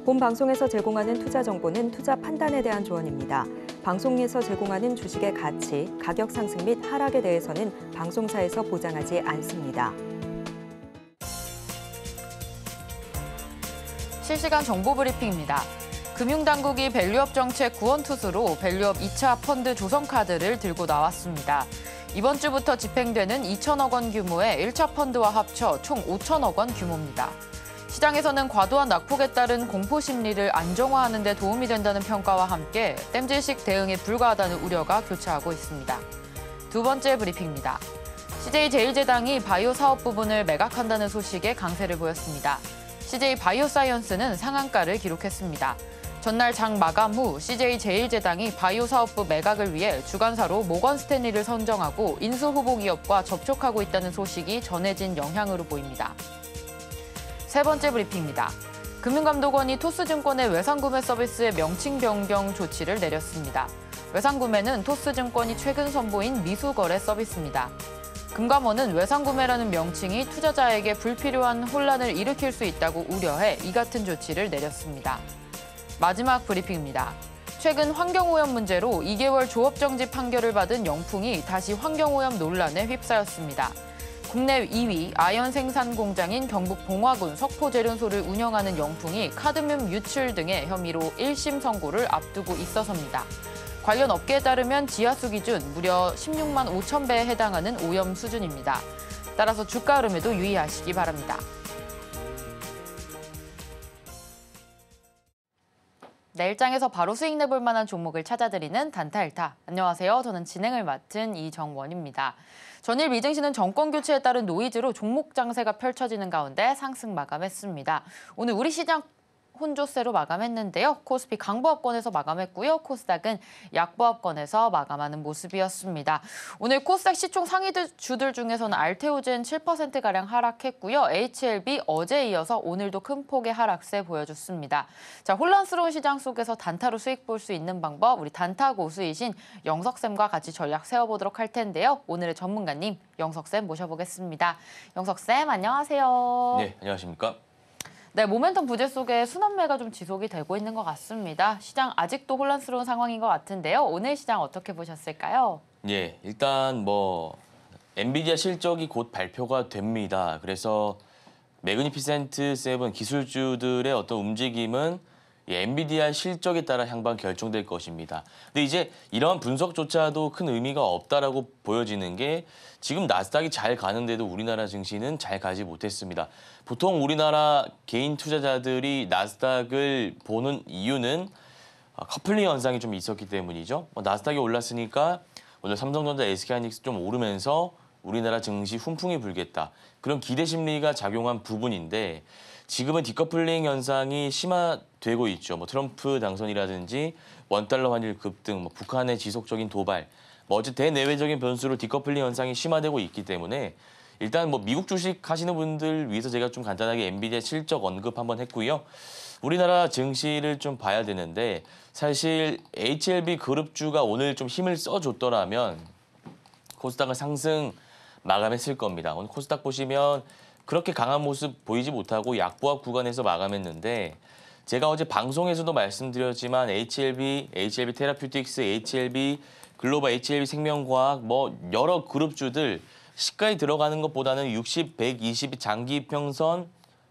본 방송에서 제공하는 투자 정보는 투자 판단에 대한 조언입니다. 방송에서 제공하는 주식의 가치, 가격 상승 및 하락에 대해서는 방송사에서 보장하지 않습니다. 실시간 정보 브리핑입니다. 금융당국이 밸류업 정책 구원투수로 밸류업 2차 펀드 조성카드를 들고 나왔습니다. 이번 주부터 집행되는 2천억 원 규모의 1차 펀드와 합쳐 총 5천억 원 규모입니다. 시장에서는 과도한 낙폭에 따른 공포 심리를 안정화하는 데 도움이 된다는 평가와 함께 땜질식 대응에 불과하다는 우려가 교차하고 있습니다. 두 번째 브리핑입니다. CJ제일제당이 바이오 사업 부분을 매각한다는 소식에 강세를 보였습니다. CJ 바이오사이언스는 상한가를 기록했습니다. 전날 장 마감 후 CJ제일제당이 바이오 사업부 매각을 위해 주관사로 모건 스탠리를 선정하고 인수 후보 기업과 접촉하고 있다는 소식이 전해진 영향으로 보입니다. 세 번째 브리핑입니다. 금융감독원이 토스증권의 외상구매 서비스의 명칭 변경 조치를 내렸습니다. 외상구매는 토스증권이 최근 선보인 미수거래 서비스입니다. 금감원은 외상구매라는 명칭이 투자자에게 불필요한 혼란을 일으킬 수 있다고 우려해 이 같은 조치를 내렸습니다. 마지막 브리핑입니다. 최근 환경오염 문제로 2개월 조업정지 판결을 받은 영풍이 다시 환경오염 논란에 휩싸였습니다. 국내 2위 아연 생산 공장인 경북 봉화군 석포제련소를 운영하는 영풍이 카드뮴 유출 등의 혐의로 1심 선고를 앞두고 있어서입니다. 관련 업계에 따르면 지하수 기준 무려 16만 5천 배에 해당하는 오염 수준입니다. 따라서 주가 흐름에도 유의하시기 바랍니다. 내일장에서 바로 수익 내볼 만한 종목을 찾아드리는 단타일타. 안녕하세요. 저는 진행을 맡은 이정원입니다. 전일 미증시는 정권 교체에 따른 노이즈로 종목 장세가 펼쳐지는 가운데 상승 마감했습니다. 오늘 우리 시장 혼조세로 마감했는데요. 코스피 강보합권에서 마감했고요. 코스닥은 약보합권에서 마감하는 모습이었습니다. 오늘 코스닥 시총 상위 주들 중에서는 알테오젠 7%가량 하락했고요. HLB 어제에 이어서 오늘도 큰 폭의 하락세 보여줬습니다. 자, 혼란스러운 시장 속에서 단타로 수익 볼 수 있는 방법, 우리 단타 고수이신 영석쌤과 같이 전략 세워보도록 할 텐데요. 오늘의 전문가님 영석쌤 모셔보겠습니다. 영석쌤 안녕하세요. 네, 안녕하십니까? 네, 모멘텀 부재 속에 순환매가 좀 지속이 되고 있는 것 같습니다. 시장 아직도 혼란스러운 상황인 것 같은데요. 오늘 시장 어떻게 보셨을까요? 예, 일단 엔비디아 실적이 곧 발표가 됩니다. 그래서 매그니피센트 7 기술주들의 어떤 움직임은 엔비디아 실적에 따라 향방 결정될 것입니다. 근데 이제 이러한 분석조차도 큰 의미가 없다라고 보여지는 게 지금 나스닥이 잘 가는데도 우리나라 증시는 잘 가지 못했습니다. 보통 우리나라 개인 투자자들이 나스닥을 보는 이유는 커플링 현상이 좀 있었기 때문이죠. 나스닥이 올랐으니까 오늘 삼성전자, SK하이닉스 좀 오르면서 우리나라 증시 훈풍이 불겠다. 그런 기대 심리가 작용한 부분인데 지금은 디커플링 현상이 심화되고 있죠. 트럼프 당선이라든지 원달러 환율 급등, 북한의 지속적인 도발, 어제 대내외적인 변수로 디커플링 현상이 심화되고 있기 때문에 일단 미국 주식 하시는 분들 위해서 제가 좀 간단하게 엔비디아 실적 언급 한번 했고요. 우리나라 증시를 좀 봐야 되는데 사실 HLB 그룹주가 오늘 좀 힘을 써줬더라면 코스닥은 상승 마감했을 겁니다. 오늘 코스닥 보시면 그렇게 강한 모습 보이지 못하고 약보합 구간에서 마감했는데 제가 어제 방송에서도 말씀드렸지만 HLB 테라퓨틱스, HLB 글로벌, HLB 생명과학 여러 그룹주들 시가에 들어가는 것보다는 60, 120이 장기 이평선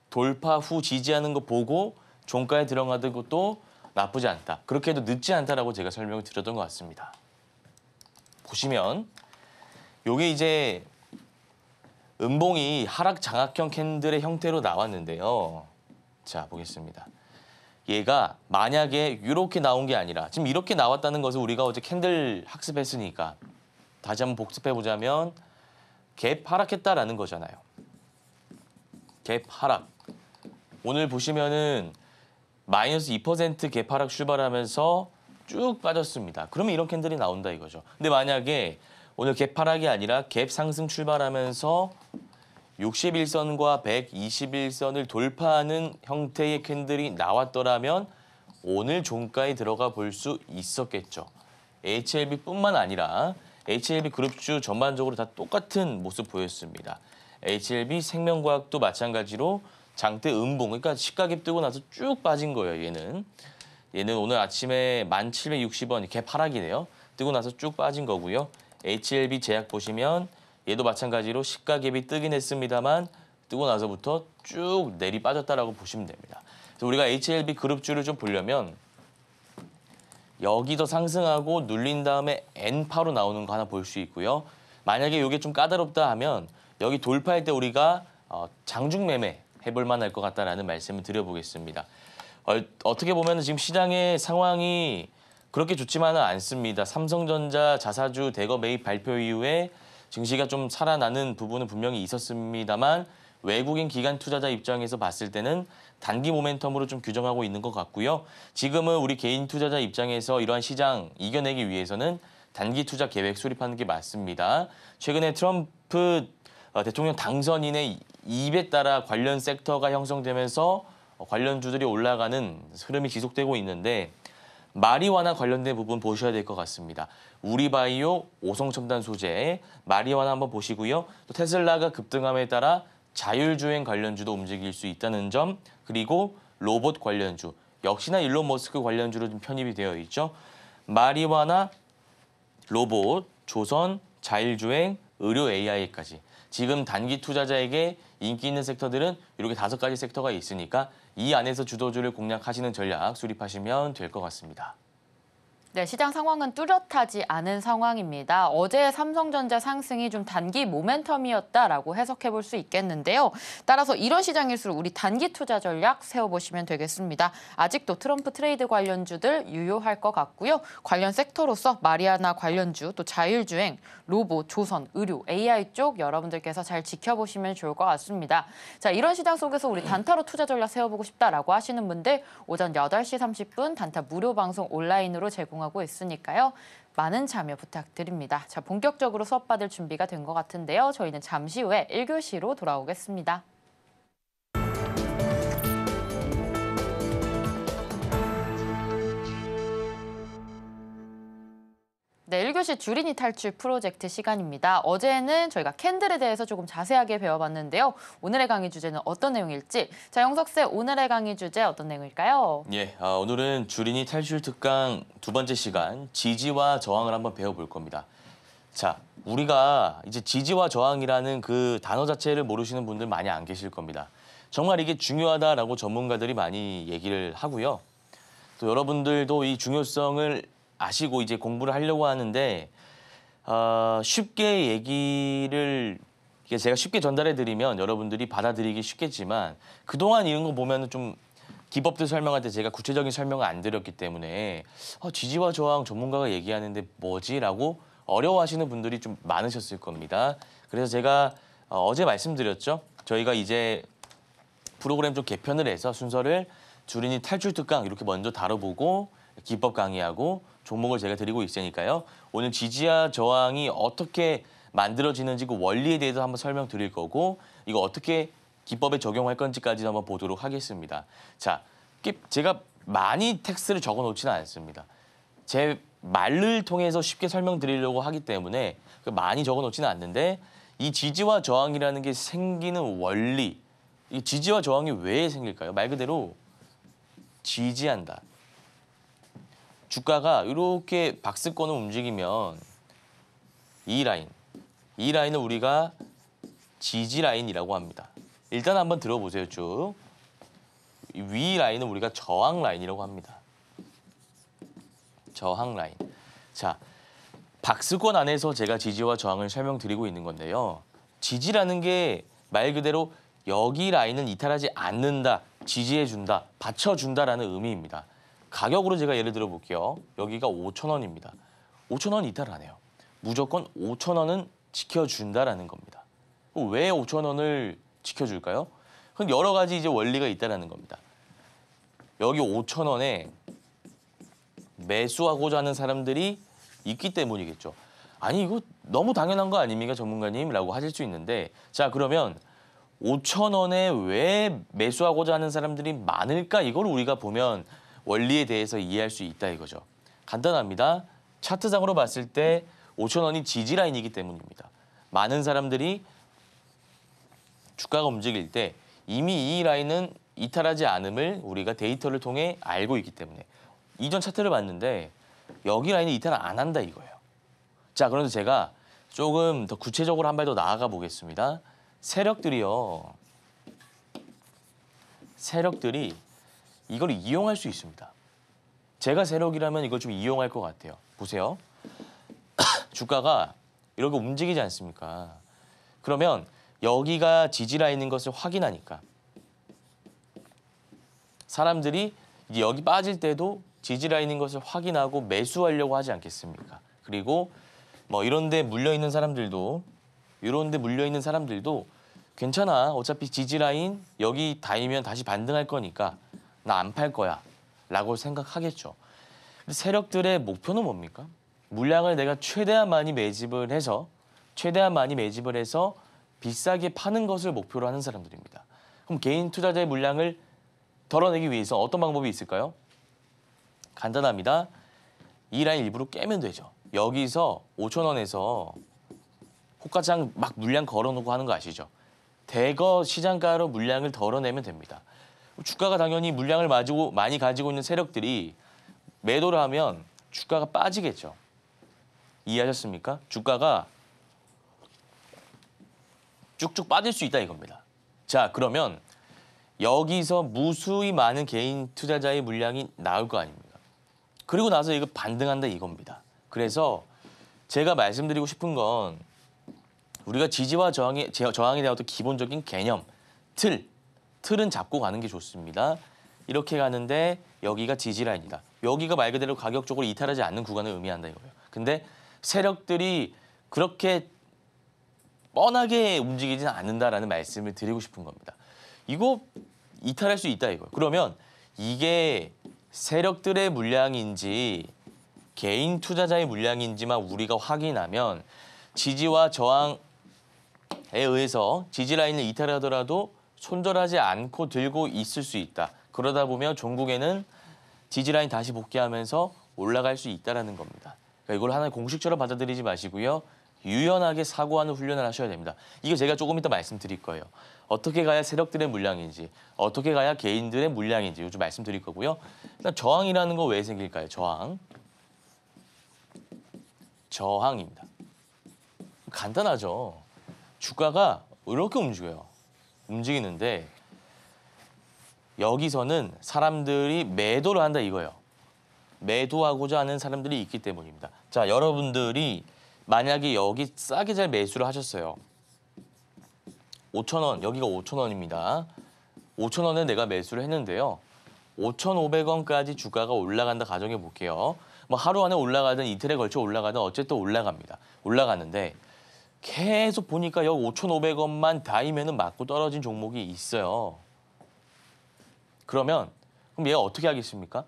돌파 후 지지하는 거 보고 종가에 들어가는 것도 나쁘지 않다. 그렇게 해도 늦지 않다라고 제가 설명을 드렸던 것 같습니다. 보시면 요게 이제 음봉이 하락 장악형 캔들의 형태로 나왔는데요. 자, 보겠습니다. 얘가 만약에 이렇게 나온 게 아니라 지금 이렇게 나왔다는 것을 우리가 어제 캔들 학습했으니까 다시 한번 복습해보자면 갭 하락했다라는 거잖아요. 갭 하락. 오늘 보시면은 마이너스 2% 갭 하락 출발하면서 쭉 빠졌습니다. 그러면 이런 캔들이 나온다 이거죠. 근데 만약에 오늘 갭 하락이 아니라 갭 상승 출발하면서 61선과 121선을 돌파하는 형태의 캔들이 나왔더라면 오늘 종가에 들어가 볼 수 있었겠죠. HLB뿐만 아니라 HLB 그룹주 전반적으로 다 똑같은 모습 보였습니다. HLB 생명과학도 마찬가지로 장대 음봉, 그러니까 시가갭 뜨고 나서 쭉 빠진 거예요. 얘는 오늘 아침에 1,760원 개파락이네요. 뜨고 나서 쭉 빠진 거고요. HLB 제약 보시면 얘도 마찬가지로 시가갭이 뜨긴 했습니다만 뜨고 나서부터 쭉 내리 빠졌다라고 보시면 됩니다. 그래서 우리가 HLB 그룹주를 좀 보려면 여기서 상승하고 눌린 다음에 N파로 나오는 거 하나 볼 수 있고요. 만약에 이게 좀 까다롭다 하면 여기 돌파할 때 우리가 장중 매매 해볼 만할 것 같다라는 말씀을 드려보겠습니다. 어떻게 보면 지금 시장의 상황이 그렇게 좋지만은 않습니다. 삼성전자 자사주 대거 매입 발표 이후에 증시가 좀 살아나는 부분은 분명히 있었습니다만 외국인 기관 투자자 입장에서 봤을 때는 단기 모멘텀으로 좀 규정하고 있는 것 같고요. 지금은 우리 개인 투자자 입장에서 이러한 시장 이겨내기 위해서는 단기 투자 계획 수립하는 게 맞습니다. 최근에 트럼프 대통령 당선인의 입에 따라 관련 섹터가 형성되면서 관련주들이 올라가는 흐름이 지속되고 있는데 마리화나 관련된 부분 보셔야 될 것 같습니다. 우리바이오, 오성첨단 소재, 마리화나 한번 보시고요. 또 테슬라가 급등함에 따라 자율주행 관련주도 움직일 수 있다는 점, 그리고 로봇 관련주, 역시나 일론 머스크 관련주로 좀 편입이 되어 있죠. 마리화나 로봇, 조선, 자율주행, 의료 AI까지. 지금 단기 투자자에게 인기 있는 섹터들은 이렇게 5가지 섹터가 있으니까 이 안에서 주도주를 공략하시는 전략 수립하시면 될 것 같습니다. 네, 시장 상황은 뚜렷하지 않은 상황입니다. 어제 삼성전자 상승이 좀 단기 모멘텀이었다라고 해석해 볼 수 있겠는데요. 따라서 이런 시장일수록 우리 단기 투자 전략 세워보시면 되겠습니다. 아직도 트럼프 트레이드 관련주들 유효할 것 같고요. 관련 섹터로서 마리아나 관련주, 또 자율주행, 로봇, 조선, 의료, AI 쪽 여러분들께서 잘 지켜보시면 좋을 것 같습니다. 자, 이런 시장 속에서 우리 단타로 투자 전략 세워보고 싶다라고 하시는 분들 오전 8시 30분 단타 무료 방송 온라인으로 제공하고 있으니까요. 많은 참여 부탁드립니다. 자, 본격적으로 수업 받을 준비가 된 것 같은데요. 저희는 잠시 후에 1교시로 돌아오겠습니다. 네, 1교시 주린이 탈출 프로젝트 시간입니다. 어제는 저희가 캔들에 대해서 조금 자세하게 배워봤는데요. 오늘의 강의 주제는 어떤 내용일지. 자, 영석쌤, 오늘의 강의 주제 어떤 내용일까요? 예, 오늘은 주린이 탈출 특강 2번째 시간, 지지와 저항을 한번 배워볼 겁니다. 자, 우리가 이제 지지와 저항이라는 그 단어 자체를 모르시는 분들 많이 안 계실 겁니다. 정말 이게 중요하다라고 전문가들이 많이 얘기를 하고요. 또 여러분들도 이 중요성을 아시고 이제 공부를 하려고 하는데 쉽게 얘기를 제가 쉽게 전달해 드리면 여러분들이 받아들이기 쉽겠지만 그동안 이런 거 보면은 좀 기법들 설명할 때 제가 구체적인 설명을 안 드렸기 때문에 지지와 저항 전문가가 얘기하는데 뭐지라고 어려워하시는 분들이 좀 많으셨을 겁니다. 그래서 제가 어제 말씀드렸죠. 저희가 이제 프로그램 좀 개편을 해서 순서를 주린이 탈출 특강 이렇게 먼저 다뤄보고 기법 강의하고 종목을 제가 드리고 있으니까요. 오늘 지지와 저항이 어떻게 만들어지는지 그 원리에 대해서 한번 설명드릴 거고 이거 어떻게 기법에 적용할 건지까지 한번 보도록 하겠습니다. 자, 제가 많이 텍스트를 적어놓지는 않습니다. 제 말을 통해서 쉽게 설명드리려고 하기 때문에 많이 적어놓지는 않는데 이 지지와 저항이라는 게 생기는 원리, 이 지지와 저항이 왜 생길까요? 말 그대로 지지한다. 주가가 이렇게 박스권을 움직이면 이 라인을 우리가 지지 라인이라고 합니다. 일단 한번 들어보세요. 쭉. 위 라인은 우리가 저항 라인이라고 합니다. 저항 라인. 자, 박스권 안에서 제가 지지와 저항을 설명드리고 있는 건데요. 지지라는 게 말 그대로 여기 라인은 이탈하지 않는다, 지지해준다, 받쳐준다라는 의미입니다. 가격으로 제가 예를 들어 볼게요. 여기가 5,000원입니다. 5,000원 이탈 안 해요. 무조건 5,000원은 지켜준다라는 겁니다. 왜 5,000원을 지켜줄까요? 그건 여러 가지 이제 원리가 있다라는 겁니다. 여기 5,000원에 매수하고자 하는 사람들이 있기 때문이겠죠. 아니 이거 너무 당연한 거 아닙니까 전문가님? 라고 하실 수 있는데 자 그러면 5,000원에 왜 매수하고자 하는 사람들이 많을까? 이걸 우리가 보면 원리에 대해서 이해할 수 있다 이거죠. 간단합니다. 차트상으로 봤을 때 5,000원이 지지 라인이기 때문입니다. 많은 사람들이 주가가 움직일 때 이미 이 라인은 이탈하지 않음을 우리가 데이터를 통해 알고 있기 때문에 이전 차트를 봤는데 여기 라인은 이탈 안 한다 이거예요. 자, 그런데 제가 조금 더 구체적으로 한 발 더 나아가 보겠습니다. 세력들이 이걸 이용할 수 있습니다. 제가 세력이라면 이걸 좀 이용할 것 같아요. 보세요. 주가가 이렇게 움직이지 않습니까? 그러면 여기가 지지 라인인 것을 확인하니까 사람들이 이제 여기 빠질 때도 지지 라인인 것을 확인하고 매수하려고 하지 않겠습니까? 그리고 뭐 이런 데 물려 있는 사람들도 괜찮아. 어차피 지지 라인 여기 닿으면 다시 반등할 거니까 나 안 팔 거야 라고 생각하겠죠. 근데 세력들의 목표는 뭡니까? 물량을 내가 최대한 많이 매집을 해서 비싸게 파는 것을 목표로 하는 사람들입니다. 그럼 개인 투자자의 물량을 덜어내기 위해서 어떤 방법이 있을까요? 간단합니다. 이 라인 일부러 깨면 되죠. 여기서 5,000원에서 호가창 막 물량 걸어놓고 하는 거 아시죠? 대거 시장가로 물량을 덜어내면 됩니다. 주가가 당연히 물량을 많이 가지고 있는 세력들이 매도를 하면 주가가 빠지겠죠. 이해하셨습니까? 주가가 쭉쭉 빠질 수 있다 이겁니다. 자, 그러면 여기서 무수히 많은 개인 투자자의 물량이 나올 거 아닙니까? 그리고 나서 이거 반등한다 이겁니다. 그래서 제가 말씀드리고 싶은 건 우리가 지지와 저항에 대한 어떤 기본적인 개념, 틀은 잡고 가는 게 좋습니다. 이렇게 가는데 여기가 지지 라인이다. 여기가 말 그대로 가격적으로 이탈하지 않는 구간을 의미한다 이거예요. 근데 세력들이 그렇게 뻔하게 움직이지는 않는다라는 말씀을 드리고 싶은 겁니다. 이거 이탈할 수 있다 이거예요. 그러면 이게 세력들의 물량인지 개인 투자자의 물량인지만 우리가 확인하면 지지와 저항에 의해서 지지 라인을 이탈하더라도 손절하지 않고 들고 있을 수 있다. 그러다 보면 종국에는 지지 라인 다시 복귀하면서 올라갈 수 있다는 겁니다. 그러니까 이걸 하나의 공식처럼 받아들이지 마시고요. 유연하게 사고하는 훈련을 하셔야 됩니다. 이거 제가 조금 이따 말씀드릴 거예요. 어떻게 가야 세력들의 물량인지, 어떻게 가야 개인들의 물량인지 요즘 말씀드릴 거고요. 일단 저항이라는 거 왜 생길까요? 저항입니다. 간단하죠. 주가가 이렇게 움직이는데 여기서는 사람들이 매도를 한다 이거예요. 매도하고자 하는 사람들이 있기 때문입니다. 자, 여러분들이 만약에 여기 싸게 잘 매수를 하셨어요. 5,000원, 여기가 5,000원입니다. 5,000원에 내가 매수를 했는데요. 5,500원까지 주가가 올라간다 가정해 볼게요. 뭐 하루 안에 올라가든 이틀에 걸쳐 올라가든 어쨌든 올라갑니다. 올라가는데 계속 보니까 여기 5,500원만 닿으면은 맞고 떨어진 종목이 있어요. 그럼 얘가 어떻게 하겠습니까?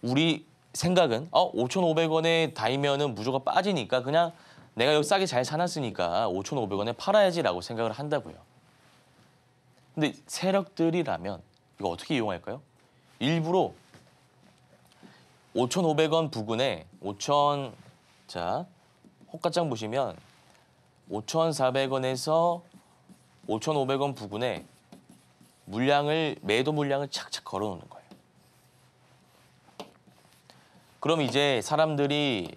우리 생각은 5,500원에 닿으면은 무조건 빠지니까 그냥 내가 여기 싸게 잘 사놨으니까 5,500원에 팔아야지라고 생각을 한다고요. 근데 세력들이라면 이거 어떻게 이용할까요? 일부러 5,500원 부근에 호가창 보시면 5,400원에서 5,500원 부근에 매도 물량을 착착 걸어놓는 거예요. 그럼 이제 사람들이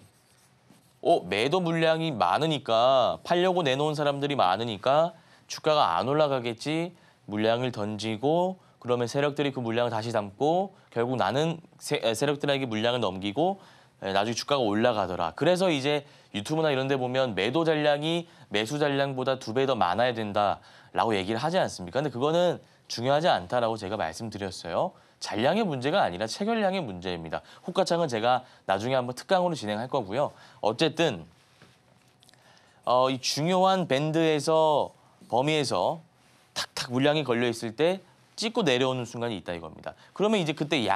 매도 물량이 많으니까 팔려고 내놓은 사람들이 많으니까 주가가 안 올라가겠지. 물량을 던지고 그러면 세력들이 그 물량을 다시 담고 결국 나는 세력들에게 물량을 넘기고 나중에 주가가 올라가더라. 그래서 이제 유튜브나 이런 데 보면 매도 잔량이 매수 잔량보다 2배 더 많아야 된다라고 얘기를 하지 않습니까? 근데 그거는 중요하지 않다라고 제가 말씀드렸어요. 잔량의 문제가 아니라 체결량의 문제입니다. 호가창은 제가 나중에 한번 특강으로 진행할 거고요. 어쨌든 이 중요한 범위에서 탁탁 물량이 걸려 있을 때 찍고 내려오는 순간이 있다 이겁니다. 그러면 이제 그때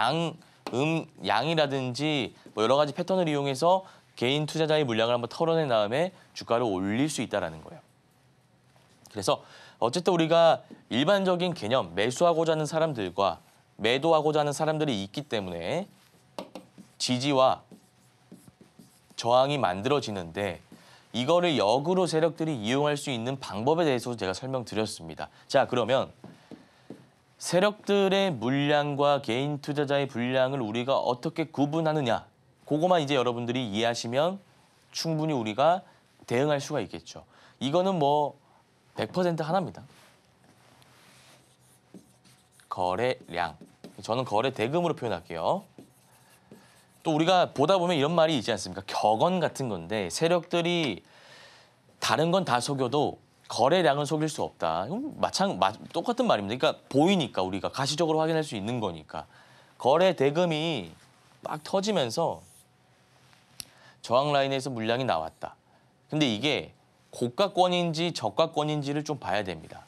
양이라든지 뭐 여러 가지 패턴을 이용해서 개인 투자자의 물량을 한번 털어낸 다음에 주가를 올릴 수 있다는 거예요. 그래서 어쨌든 우리가 일반적인 개념, 매수하고자 하는 사람들과 매도하고자 하는 사람들이 있기 때문에 지지와 저항이 만들어지는데 이거를 역으로 세력들이 이용할 수 있는 방법에 대해서 제가 설명드렸습니다. 자, 그러면 세력들의 물량과 개인 투자자의 분량을 우리가 어떻게 구분하느냐. 그거만 이제 여러분들이 이해하시면 충분히 우리가 대응할 수가 있겠죠. 이거는 뭐 100% 하나입니다. 거래량. 저는 거래 대금으로 표현할게요. 또 우리가 보다 보면 이런 말이 있지 않습니까? 격언 같은 건데 세력들이 다른 건 다 속여도 거래량은 속일 수 없다. 똑같은 말입니다. 그러니까 보이니까 우리가 가시적으로 확인할 수 있는 거니까. 거래 대금이 막 터지면서 저항 라인에서 물량이 나왔다. 근데 이게 고가권인지 저가권인지를 좀 봐야 됩니다.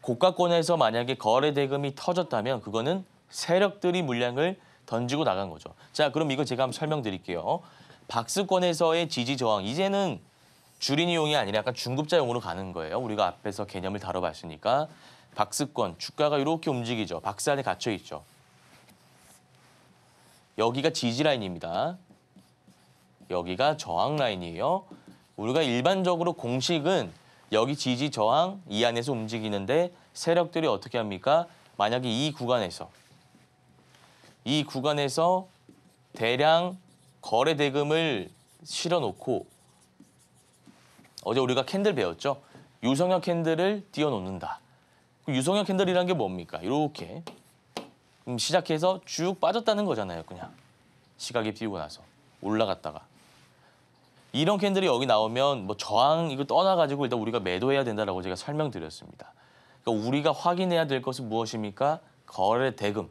고가권에서 만약에 거래 대금이 터졌다면 그거는 세력들이 물량을 던지고 나간 거죠. 자, 그럼 이거 제가 한번 설명드릴게요. 박스권에서의 지지 저항. 이제는 주린이용이 아니라 약간 중급자용으로 가는 거예요. 우리가 앞에서 개념을 다뤄봤으니까. 박스권, 주가가 이렇게 움직이죠. 박스 안에 갇혀 있죠. 여기가 지지 라인입니다. 여기가 저항 라인이에요. 우리가 일반적으로 공식은 여기 지지 저항 이 안에서 움직이는데 세력들이 어떻게 합니까? 만약에 이 구간에서 대량 거래 대금을 실어놓고 어제 우리가 캔들 배웠죠? 유성형 캔들을 띄워놓는다. 유성형 캔들이란 게 뭡니까? 이렇게 시작해서 쭉 빠졌다는 거잖아요. 그냥 시각이 띄우고 나서 올라갔다가 이런 캔들이 여기 나오면 뭐 저항 이거 떠나가지고 일단 우리가 매도해야 된다라고 제가 설명드렸습니다. 그러니까 우리가 확인해야 될 것은 무엇입니까? 거래 대금.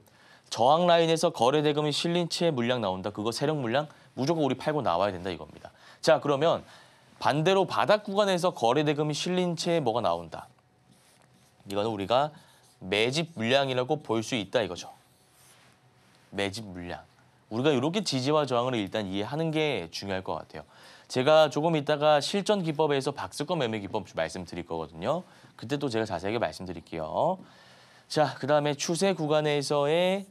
저항 라인에서 거래 대금이 실린 채 물량 나온다. 그거 세력 물량 무조건 우리 팔고 나와야 된다 이겁니다. 자, 그러면 반대로 바닥 구간에서 거래 대금이 실린 채 뭐가 나온다. 이거는 우리가 매집 물량이라고 볼 수 있다 이거죠. 매집 물량. 우리가 이렇게 지지와 저항을 일단 이해하는 게 중요할 것 같아요. 제가 조금 이따가 실전 기법에서 박스권 매매 기법 말씀드릴 거거든요. 그때 또 제가 자세하게 말씀드릴게요. 자, 그다음에 추세 구간에서의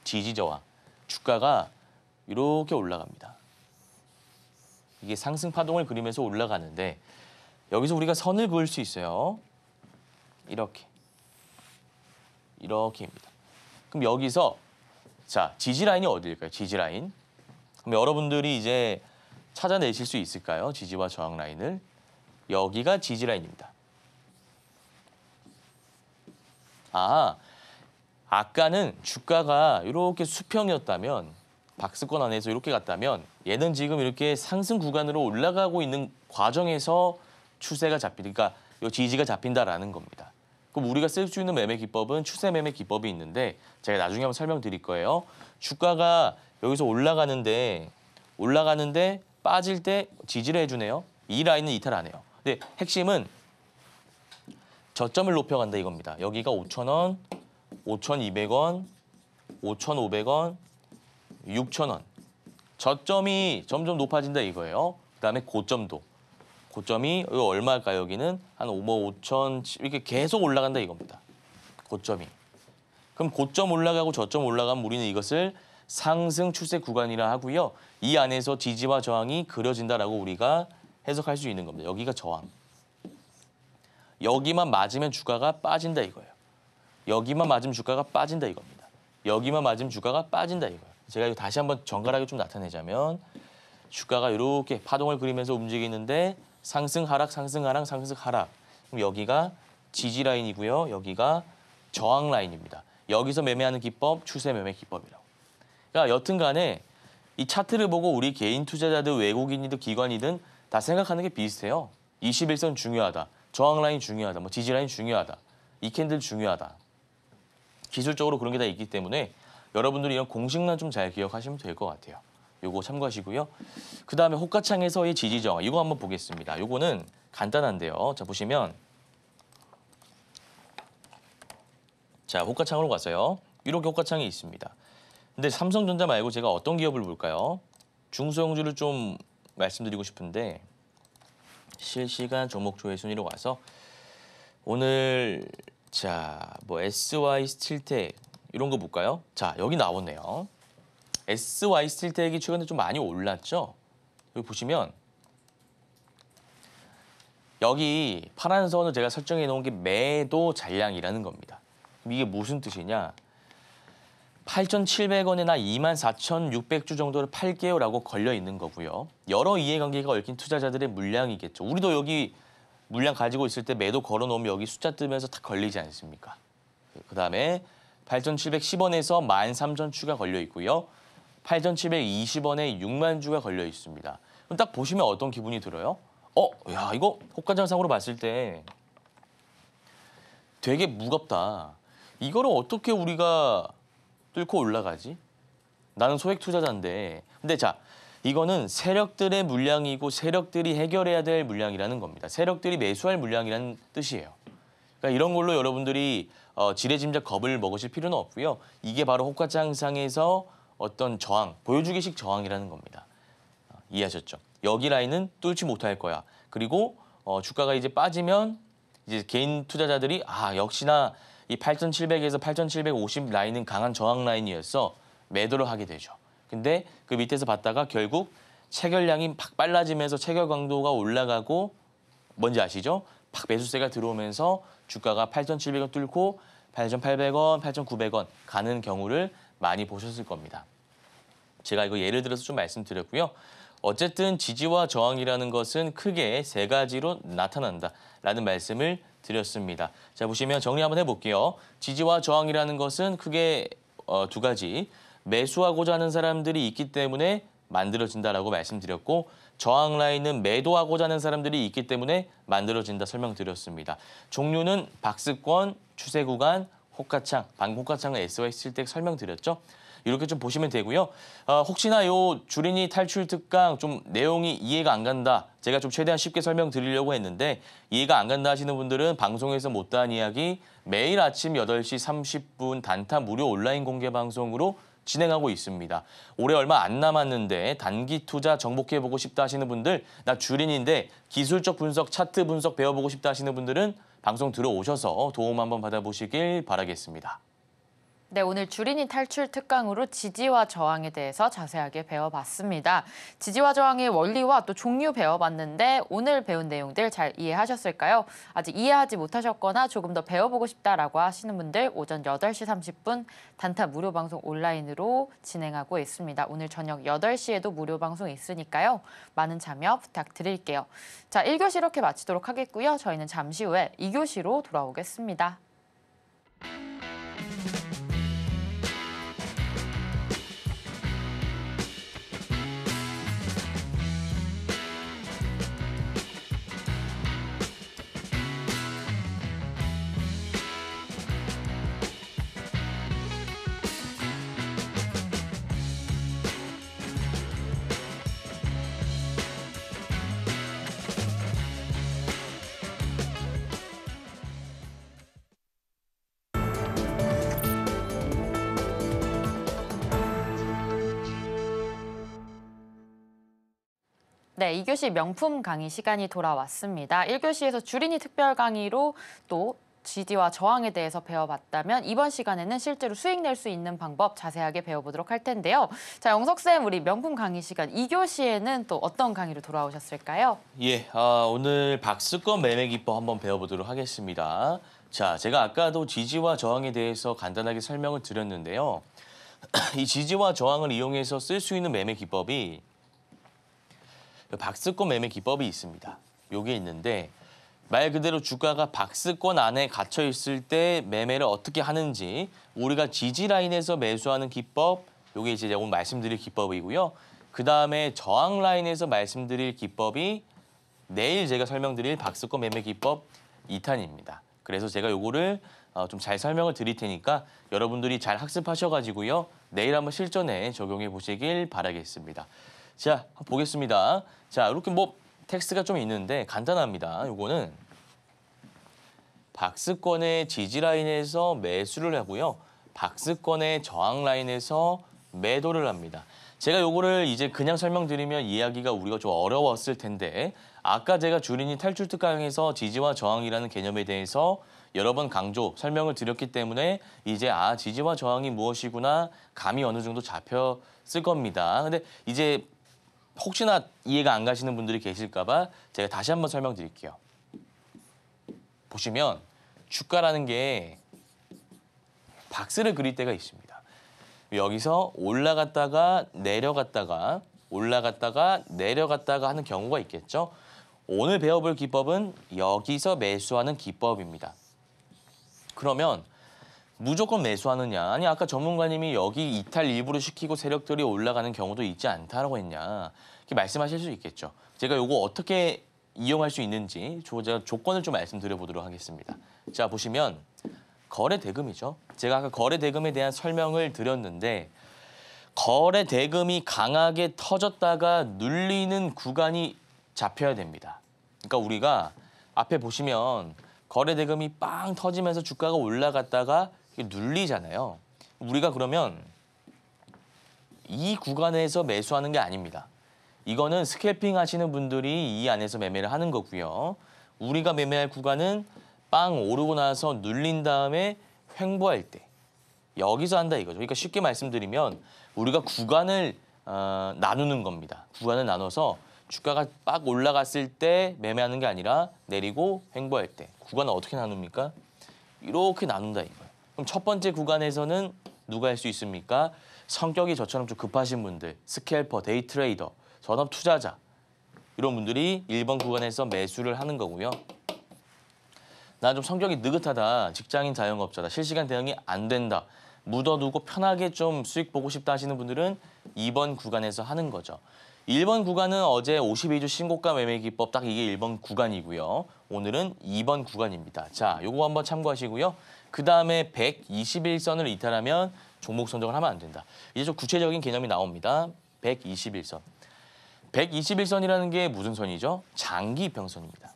지지 저항. 주가가 이렇게 올라갑니다. 이게 상승 파동을 그리면서 올라가는데 여기서 우리가 선을 그을 수 있어요. 이렇게입니다. 그럼 여기서 자, 지지 라인이 어디일까요? 지지 라인. 그럼 여러분들이 이제 찾아내실 수 있을까요? 지지와 저항 라인을. 여기가 지지 라인입니다. 아까는 주가가 이렇게 수평이었다면 박스권 안에서 이렇게 갔다면 얘는 지금 이렇게 상승 구간으로 올라가고 있는 과정에서 추세가 그러니까 이 지지가 잡힌다라는 겁니다. 그럼 우리가 쓸 수 있는 매매 기법은 추세 매매 기법이 있는데 제가 나중에 한번 설명드릴 거예요. 주가가 여기서 올라가는데 빠질 때 지지를 해주네요. 이 라인은 이탈 안 해요. 근데 핵심은 저점을 높여간다 이겁니다. 여기가 5,000원, 5,200원, 5,500원, 6,000원. 저점이 점점 높아진다 이거예요. 그다음에 고점이 이거 얼마일까요? 여기는 한 5천 이렇게 계속 올라간다 이겁니다. 고점이. 그럼 고점 올라가고 저점 올라가면 우리는 이것을 상승 추세 구간이라 하고요. 이 안에서 지지와 저항이 그려진다라고 우리가 해석할 수 있는 겁니다. 여기가 저항. 여기만 맞으면 주가가 빠진다 이거예요. 여기만 맞으면 주가가 빠진다 이겁니다. 여기만 맞으면 주가가 빠진다 이거예요. 제가 이거 다시 한번 정갈하게 좀 나타내자면 주가가 이렇게 파동을 그리면서 움직이는데 상승 하락 상승 하락 상승 하락. 그럼 여기가 지지 라인이고요. 여기가 저항 라인입니다. 여기서 매매하는 기법 추세 매매 기법이라고. 그러니까 여튼간에 이 차트를 보고 우리 개인 투자자들 외국인이든 기관이든 다 생각하는 게 비슷해요. 21선 중요하다. 저항 라인 중요하다. 뭐 지지 라인 중요하다. 이 캔들 중요하다. 기술적으로 그런 게 다 있기 때문에 여러분들이 이런 공식만 좀 잘 기억하시면 될 것 같아요. 요거 참고하시고요. 그다음에 호가창에서의 지지 저항. 이거 한번 보겠습니다. 요거는 간단한데요. 자, 보시면 자, 호가창으로 갔어요. 이렇게 호가창이 있습니다. 근데 삼성전자 말고 제가 어떤 기업을 볼까요? 중소형주를 좀 말씀드리고 싶은데 실시간 종목 조회 순위로 가서 오늘 자, 뭐 SY 스틸텍 이런 거 볼까요? 자, 여기 나오네요. SY 스틸텍이 최근에 좀 많이 올랐죠? 여기 보시면 여기 파란 선을 제가 설정해 놓은 게 매도 잔량이라는 겁니다. 그럼 이게 무슨 뜻이냐? 8,700원이나 24,600주 정도를 팔게요라고 걸려 있는 거고요. 여러 이해관계가 얽힌 투자자들의 물량이겠죠. 우리도 여기 물량 가지고 있을 때 매도 걸어놓으면 여기 숫자 뜨면서 탁 걸리지 않습니까? 그다음에 8,710원에서 13,000주가 걸려 있고요. 8,720원에 6만 주가 걸려 있습니다. 그럼 딱 보시면 어떤 기분이 들어요? 야, 이거 호가창상으로 봤을 때 되게 무겁다. 이거를 어떻게 우리가 뚫고 올라가지? 나는 소액 투자자인데. 근데 자, 이거는 세력들의 물량이고 세력들이 해결해야 될 물량이라는 겁니다. 세력들이 매수할 물량이라는 뜻이에요. 그러니까 이런 걸로 여러분들이 지레짐작 겁을 먹으실 필요는 없고요. 이게 바로 호가창상에서 어떤 저항, 보여주기식 저항이라는 겁니다. 이해하셨죠? 여기 라인은 뚫지 못할 거야. 그리고 주가가 이제 빠지면 이제 개인 투자자들이 역시나 이 8,700에서 8,750 라인은 강한 저항 라인이었어. 매도를 하게 되죠. 근데 그 밑에서 봤다가 결국 체결량이 팍 빨라지면서 체결 강도가 올라가고 뭔지 아시죠? 팍 매수세가 들어오면서 주가가 8,700원 뚫고 8,800원, 8,900원 가는 경우를 많이 보셨을 겁니다. 제가 이거 예를 들어서 좀 말씀드렸고요. 어쨌든 지지와 저항이라는 것은 크게 세 가지로 나타난다라는 말씀을 드렸습니다. 자, 보시면 정리 한번 해볼게요. 지지와 저항이라는 것은 크게 두 가지. 매수하고자 하는 사람들이 있기 때문에 만들어진다라고 말씀드렸고, 저항 라인은 매도하고자 하는 사람들이 있기 때문에 만들어진다 설명드렸습니다. 종류는 박스권, 추세 구간, 호가창, 방금 호가창은 SOS 칠 때 설명드렸죠. 이렇게 좀 보시면 되고요. 혹시나 요 주린이 탈출 특강 좀 내용이 이해가 안 간다. 제가 좀 최대한 쉽게 설명드리려고 했는데 이해가 안 간다 하시는 분들은 방송에서 못다한 이야기 매일 아침 8시 30분 단타 무료 온라인 공개 방송으로 진행하고 있습니다. 올해 얼마 안 남았는데 단기 투자 정복해보고 싶다 하시는 분들, 나 주린인데 기술적 분석, 차트 분석 배워보고 싶다 하시는 분들은 방송 들어오셔서 도움 한번 받아보시길 바라겠습니다. 네, 오늘 주린이 탈출 특강으로 지지와 저항에 대해서 자세하게 배워봤습니다. 지지와 저항의 원리와 또 종류 배워봤는데 오늘 배운 내용들 잘 이해하셨을까요? 아직 이해하지 못하셨거나 조금 더 배워보고 싶다라고 하시는 분들 오전 8시 30분 단타 무료 방송 온라인으로 진행하고 있습니다. 오늘 저녁 8시에도 무료 방송이 있으니까요. 많은 참여 부탁드릴게요. 자, 1교시 이렇게 마치도록 하겠고요. 저희는 잠시 후에 2교시로 돌아오겠습니다. 네, 2교시 명품 강의 시간이 돌아왔습니다. 1교시에서 주린이 특별 강의로 또 지지와 저항에 대해서 배워봤다면 이번 시간에는 실제로 수익 낼 수 있는 방법 자세하게 배워보도록 할 텐데요. 자, 영석쌤, 우리 명품 강의 시간 2교시에는 또 어떤 강의로 돌아오셨을까요? 예, 오늘 박스권 매매 기법 한번 배워보도록 하겠습니다. 자, 제가 아까도 지지와 저항에 대해서 간단하게 설명을 드렸는데요. 이 지지와 저항을 이용해서 쓸 수 있는 매매 기법이 박스권 매매 기법이 있습니다. 요게 있는데 말 그대로 주가가 박스권 안에 갇혀 있을 때 매매를 어떻게 하는지 우리가 지지 라인에서 매수하는 기법, 요게 이제 오늘 말씀드릴 기법이고요. 그다음에 저항 라인에서 말씀드릴 기법이 내일 제가 설명드릴 박스권 매매 기법 2탄입니다. 그래서 제가 요거를 좀 잘 설명을 드릴 테니까 여러분들이 잘 학습하셔가지고요. 내일 한번 실전에 적용해 보시길 바라겠습니다. 자, 보겠습니다. 자, 이렇게 뭐 텍스트가 좀 있는데 간단합니다. 요거는 박스권의 지지 라인에서 매수를 하고요. 박스권의 저항 라인에서 매도를 합니다. 제가 요거를 이제 그냥 설명드리면 이해하기가 우리가 좀 어려웠을 텐데 아까 제가 주린이 탈출 특강에서 지지와 저항이라는 개념에 대해서 여러 번 강조, 설명을 드렸기 때문에 이제 지지와 저항이 무엇이구나 감이 어느 정도 잡혔을 겁니다. 근데 이제 혹시나 이해가 안 가시는 분들이 계실까 봐 제가 다시 한번 설명드릴게요. 보시면 주가라는 게 박스를 그릴 때가 있습니다. 여기서 올라갔다가 내려갔다가 올라갔다가 내려갔다가 하는 경우가 있겠죠. 오늘 배워볼 기법은 여기서 매수하는 기법입니다. 그러면 무조건 매수하느냐? 아니 아까 전문가님이 여기 이탈 일부러 시키고 세력들이 올라가는 경우도 있지 않다라고 했냐? 이렇게 말씀하실 수 있겠죠. 제가 요거 어떻게 이용할 수 있는지 제가 조건을 좀 말씀드려 보도록 하겠습니다. 자, 보시면 거래 대금이죠. 제가 아까 거래 대금에 대한 설명을 드렸는데 거래 대금이 강하게 터졌다가 눌리는 구간이 잡혀야 됩니다. 그러니까 우리가 앞에 보시면 거래 대금이 빵 터지면서 주가가 올라갔다가 눌리잖아요. 우리가 그러면 이 구간에서 매수하는 게 아닙니다. 이거는 스캘핑 하시는 분들이 이 안에서 매매를 하는 거고요. 우리가 매매할 구간은 빵 오르고 나서 눌린 다음에 횡보할 때 여기서 한다 이거죠. 그러니까 쉽게 말씀드리면 우리가 구간을 나누는 겁니다. 구간을 나눠서 주가가 빡 올라갔을 때 매매하는 게 아니라 내리고 횡보할 때 구간을 어떻게 나눕니까? 이렇게 나눈다 이거예요. 그럼 첫 번째 구간에서는 누가 할 수 있습니까? 성격이 저처럼 좀 급하신 분들, 스캘퍼, 데이 트레이더, 전업 투자자 이런 분들이 1번 구간에서 매수를 하는 거고요. 나 좀 성격이 느긋하다, 직장인 자영업자다, 실시간 대응이 안 된다, 묻어두고 편하게 좀 수익 보고 싶다 하시는 분들은 2번 구간에서 하는 거죠. 1번 구간은 어제 52주 신고가 매매 기법 딱 이게 1번 구간이고요. 오늘은 2번 구간입니다. 자, 요거 한번 참고하시고요. 그 다음에 121선을 이탈하면 종목 선정을 하면 안 된다. 이제 좀 구체적인 개념이 나옵니다. 121선. 121선이라는 게 무슨 선이죠? 장기 이평선입니다.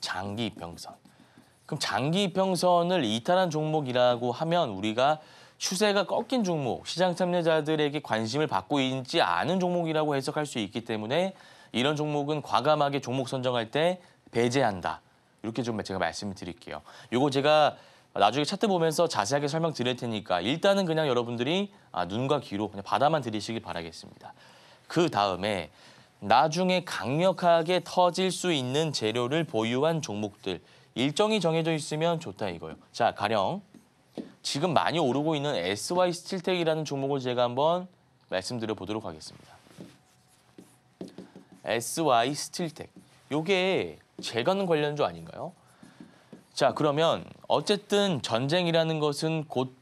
장기 이평선. 그럼 장기 이평선을 이탈한 종목이라고 하면 우리가 추세가 꺾인 종목, 시장 참여자들에게 관심을 받고 있지 않은 종목이라고 해석할 수 있기 때문에 이런 종목은 과감하게 종목 선정할 때 배제한다. 이렇게 좀 제가 말씀을 드릴게요. 요거 제가 나중에 차트 보면서 자세하게 설명드릴 테니까 일단은 그냥 여러분들이 눈과 귀로 그냥 받아만 들이시길 바라겠습니다. 그 다음에 나중에 강력하게 터질 수 있는 재료를 보유한 종목들 일정이 정해져 있으면 좋다 이거예요. 자, 가령 지금 많이 오르고 있는 SY 스틸텍이라는 종목을 제가 한번 말씀드려 보도록 하겠습니다. SY 스틸텍. 요게 재건 관련주 아닌가요? 자, 그러면 어쨌든 전쟁이라는 것은 곧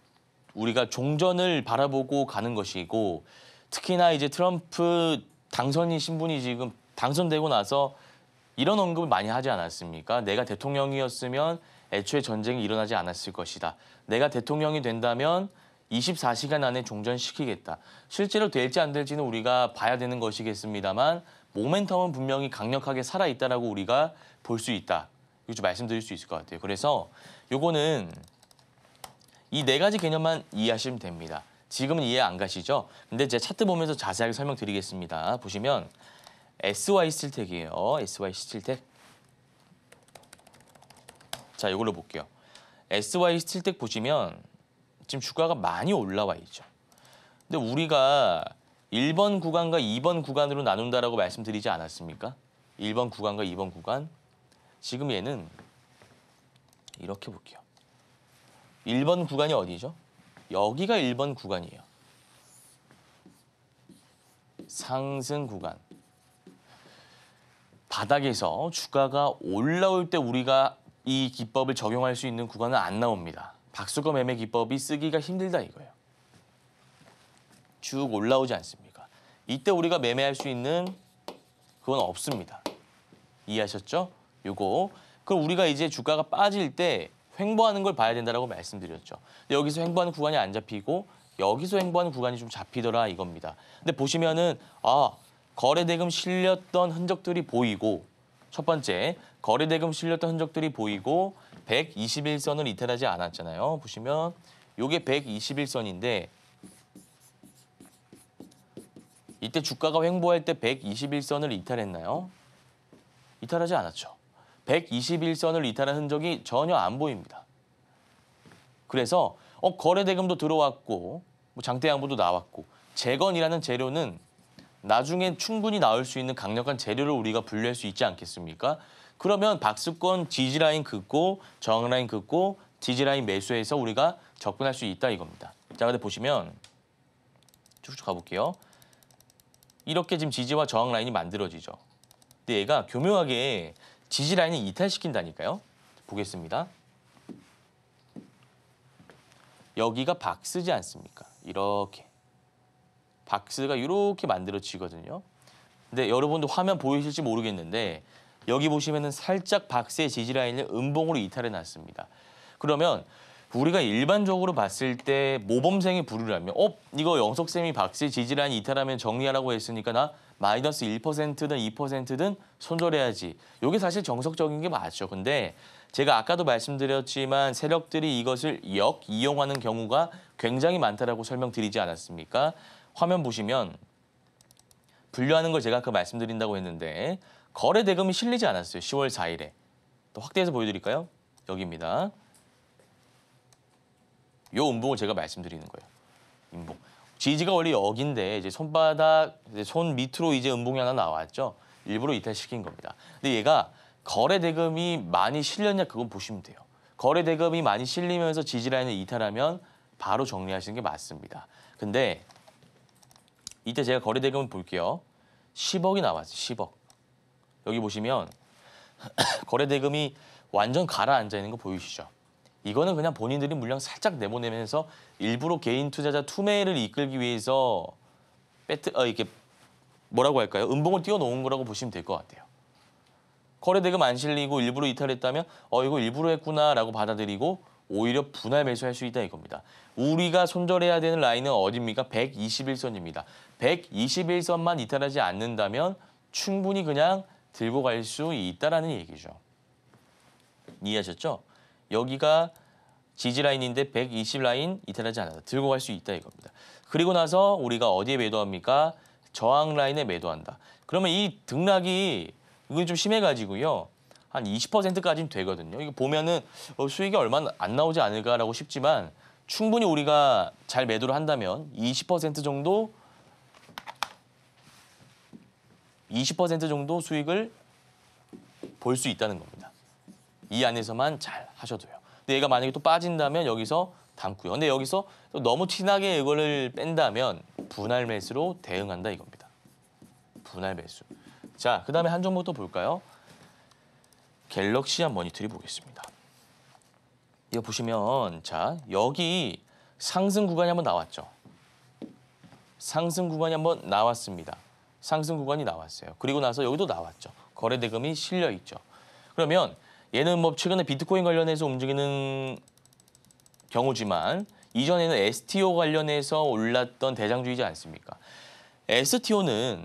우리가 종전을 바라보고 가는 것이고 특히나 이제 트럼프 당선이신 분이 지금 당선되고 나서 이런 언급을 많이 하지 않았습니까? 내가 대통령이었으면 애초에 전쟁이 일어나지 않았을 것이다. 내가 대통령이 된다면 24시간 안에 종전시키겠다. 실제로 될지 안 될지는 우리가 봐야 되는 것이겠습니다만 모멘텀은 분명히 강력하게 살아있다라고 우리가 볼 수 있다. 이거 좀 말씀드릴 수 있을 것 같아요. 그래서 요거는 이 네 가지 개념만 이해하시면 됩니다. 지금은 이해 안 가시죠? 근데 제가 차트 보면서 자세하게 설명드리겠습니다. 보시면 SY 스틸텍이에요. SY 스틸텍. 자, 이걸로 볼게요. SY 스틸텍 보시면 지금 주가가 많이 올라와 있죠. 근데 우리가 1번 구간과 2번 구간으로 나눈다라고 말씀드리지 않았습니까? 1번 구간과 2번 구간. 지금 얘는 이렇게 볼게요. 1번 구간이 어디죠? 여기가 1번 구간이에요. 상승 구간. 바닥에서 주가가 올라올 때 우리가 이 기법을 적용할 수 있는 구간은 안 나옵니다. 박수거 매매 기법이 쓰기가 힘들다 이거예요. 쭉 올라오지 않습니까? 이때 우리가 매매할 수 있는 그건 없습니다. 이해하셨죠? 요거. 그럼 우리가 이제 주가가 빠질 때 횡보하는 걸 봐야 된다라고 말씀드렸죠. 근데 여기서 횡보하는 구간이 안 잡히고 여기서 횡보하는 구간이 좀 잡히더라 이겁니다. 근데 보시면은 거래대금 실렸던 흔적들이 보이고 첫 번째 거래대금 실렸던 흔적들이 보이고 121선을 이탈하지 않았잖아요. 보시면 요게 121선인데 이때 주가가 횡보할 때 121선을 이탈했나요? 이탈하지 않았죠. 121선을 이탈한 흔적이 전혀 안 보입니다. 그래서 거래대금도 들어왔고 장대양보도 나왔고 재건이라는 재료는 나중에 충분히 나올 수 있는 강력한 재료를 우리가 분류할 수 있지 않겠습니까? 그러면 박스권 지지 라인 긋고 저항 라인 긋고 지지 라인 매수해서 우리가 접근할 수 있다 이겁니다. 자, 근데 보시면 쭉쭉 가볼게요. 이렇게 지금 지지와 저항 라인이 만들어지죠. 근데 얘가 교묘하게 지지 라인을 이탈시킨다니까요. 보겠습니다. 여기가 박스지 않습니까? 이렇게. 박스가 이렇게 만들어지거든요. 근데 여러분도 화면 보이실지 모르겠는데 여기 보시면은 살짝 박스의 지지 라인을 음봉으로 이탈해 놨습니다. 그러면 우리가 일반적으로 봤을 때 모범생이 부르려면 이거 영석쌤이 박스의 지지 라인 이탈하면 정리하라고 했으니까 나 마이너스 1%든 2%든 손절해야지. 이게 사실 정석적인 게 맞죠. 근데 제가 아까도 말씀드렸지만 세력들이 이것을 역이용하는 경우가 굉장히 많다라고 설명드리지 않았습니까? 화면 보시면 분류하는 걸 제가 아까 말씀드린다고 했는데 거래 대금이 실리지 않았어요. 10월 4일에. 또 확대해서 보여드릴까요? 여기입니다. 요 음봉을 제가 말씀드리는 거예요. 음봉. 지지가 원래 여기인데 이제 손바닥, 손 밑으로 이제 음봉이 하나 나왔죠. 일부러 이탈시킨 겁니다. 근데 얘가 거래 대금이 많이 실렸냐 그건 보시면 돼요. 거래 대금이 많이 실리면서 지지 라인을 이탈하면 바로 정리하시는 게 맞습니다. 근데 이때 제가 거래 대금을 볼게요. 10억이 나왔어요. 10억. 여기 보시면 거래 대금이 완전 가라앉아 있는 거 보이시죠? 이거는 그냥 본인들이 물량 살짝 내보내면서 일부러 개인 투자자 투매를 이끌기 위해서 이렇게 뭐라고 할까요? 음봉을 띄워놓은 거라고 보시면 될 것 같아요. 거래 대금 안 실리고 일부러 이탈했다면 이거 일부러 했구나라고 받아들이고 오히려 분할 매수할 수 있다 이겁니다. 우리가 손절해야 되는 라인은 어디입니까? 121선입니다. 121선만 이탈하지 않는다면 충분히 그냥 들고 갈 수 있다라는 얘기죠. 이해하셨죠? 여기가 지지 라인인데 120 라인 이탈하지 않아서 들고 갈 수 있다 이겁니다. 그리고 나서 우리가 어디에 매도합니까? 저항 라인에 매도한다. 그러면 이 등락이 이건 좀 심해가지고요. 한 20%까지는 되거든요. 이거 보면은 수익이 얼마 안 나오지 않을까라고 싶지만 충분히 우리가 잘 매도를 한다면 20% 정도 수익을 볼 수 있다는 겁니다. 이 안에서만 잘 하셔도요. 근데 얘가 만약에 또 빠진다면 여기서 담고요. 근데 여기서 또 너무 티나게 이거를 뺀다면 분할 매수로 대응한다 이겁니다. 분할 매수. 자, 그다음에 한 종목 또 볼까요? 갤럭시아 모니터리 보겠습니다. 이거 보시면 자, 여기 상승 구간이 한번 나왔죠. 상승 구간이 한번 나왔습니다. 상승 구간이 나왔어요. 그리고 나서 여기도 나왔죠. 거래 대금이 실려 있죠. 그러면 얘는 뭐 최근에 비트코인 관련해서 움직이는 경우지만 이전에는 STO 관련해서 올랐던 대장주이지 않습니까? STO는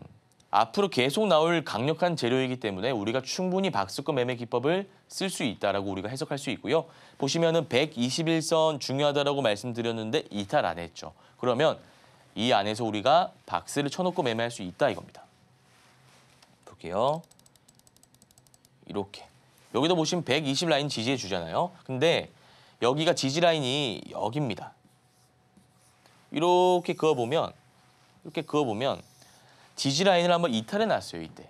앞으로 계속 나올 강력한 재료이기 때문에 우리가 충분히 박스권 매매 기법을 쓸 수 있다라고 우리가 해석할 수 있고요. 보시면은 121선 중요하다라고 말씀드렸는데 이탈 안 했죠. 그러면 이 안에서 우리가 박스를 쳐놓고 매매할 수 있다 이겁니다. 볼게요. 이렇게. 여기도 보시면 120 라인 지지해 주잖아요. 근데 여기가 지지 라인이 여기입니다. 이렇게 그어보면 지지 라인을 한번 이탈해 놨어요. 이때.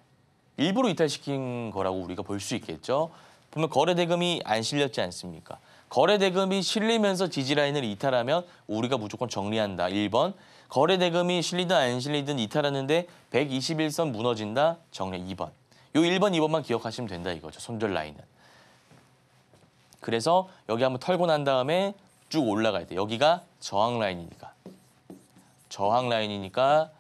일부러 이탈시킨 거라고 우리가 볼 수 있겠죠. 보면 거래 대금이 안 실렸지 않습니까? 거래 대금이 실리면서 지지 라인을 이탈하면 우리가 무조건 정리한다. 1번. 거래 대금이 실리든 안 실리든 이탈하는데 121선 무너진다. 정리 2번. 요 1번, 2번만 기억하시면 된다 이거죠. 손절 라인은. 그래서 여기 한번 털고 난 다음에 쭉 올라가야 돼. 여기가 저항 라인이니까. 저항 라인이니까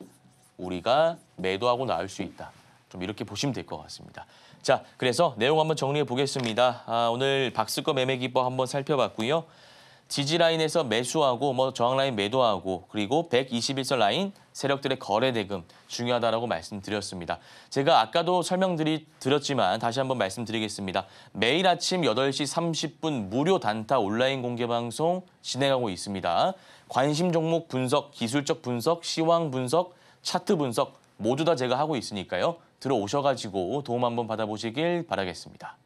우리가 매도하고 나올 수 있다. 좀 이렇게 보시면 될 것 같습니다. 자, 그래서 내용 한번 정리해 보겠습니다. 오늘 박스권 매매 기법 한번 살펴봤고요. 지지 라인에서 매수하고 저항 라인 매도하고 그리고 121선 라인 세력들의 거래 대금 중요하다라고 말씀드렸습니다. 제가 아까도 설명드렸지만 다시 한번 말씀드리겠습니다. 매일 아침 8시 30분 무료 단타 온라인 공개 방송 진행하고 있습니다. 관심 종목 분석, 기술적 분석, 시황 분석, 차트 분석 모두 다 제가 하고 있으니까요. 들어오셔가지고 도움 한번 받아보시길 바라겠습니다.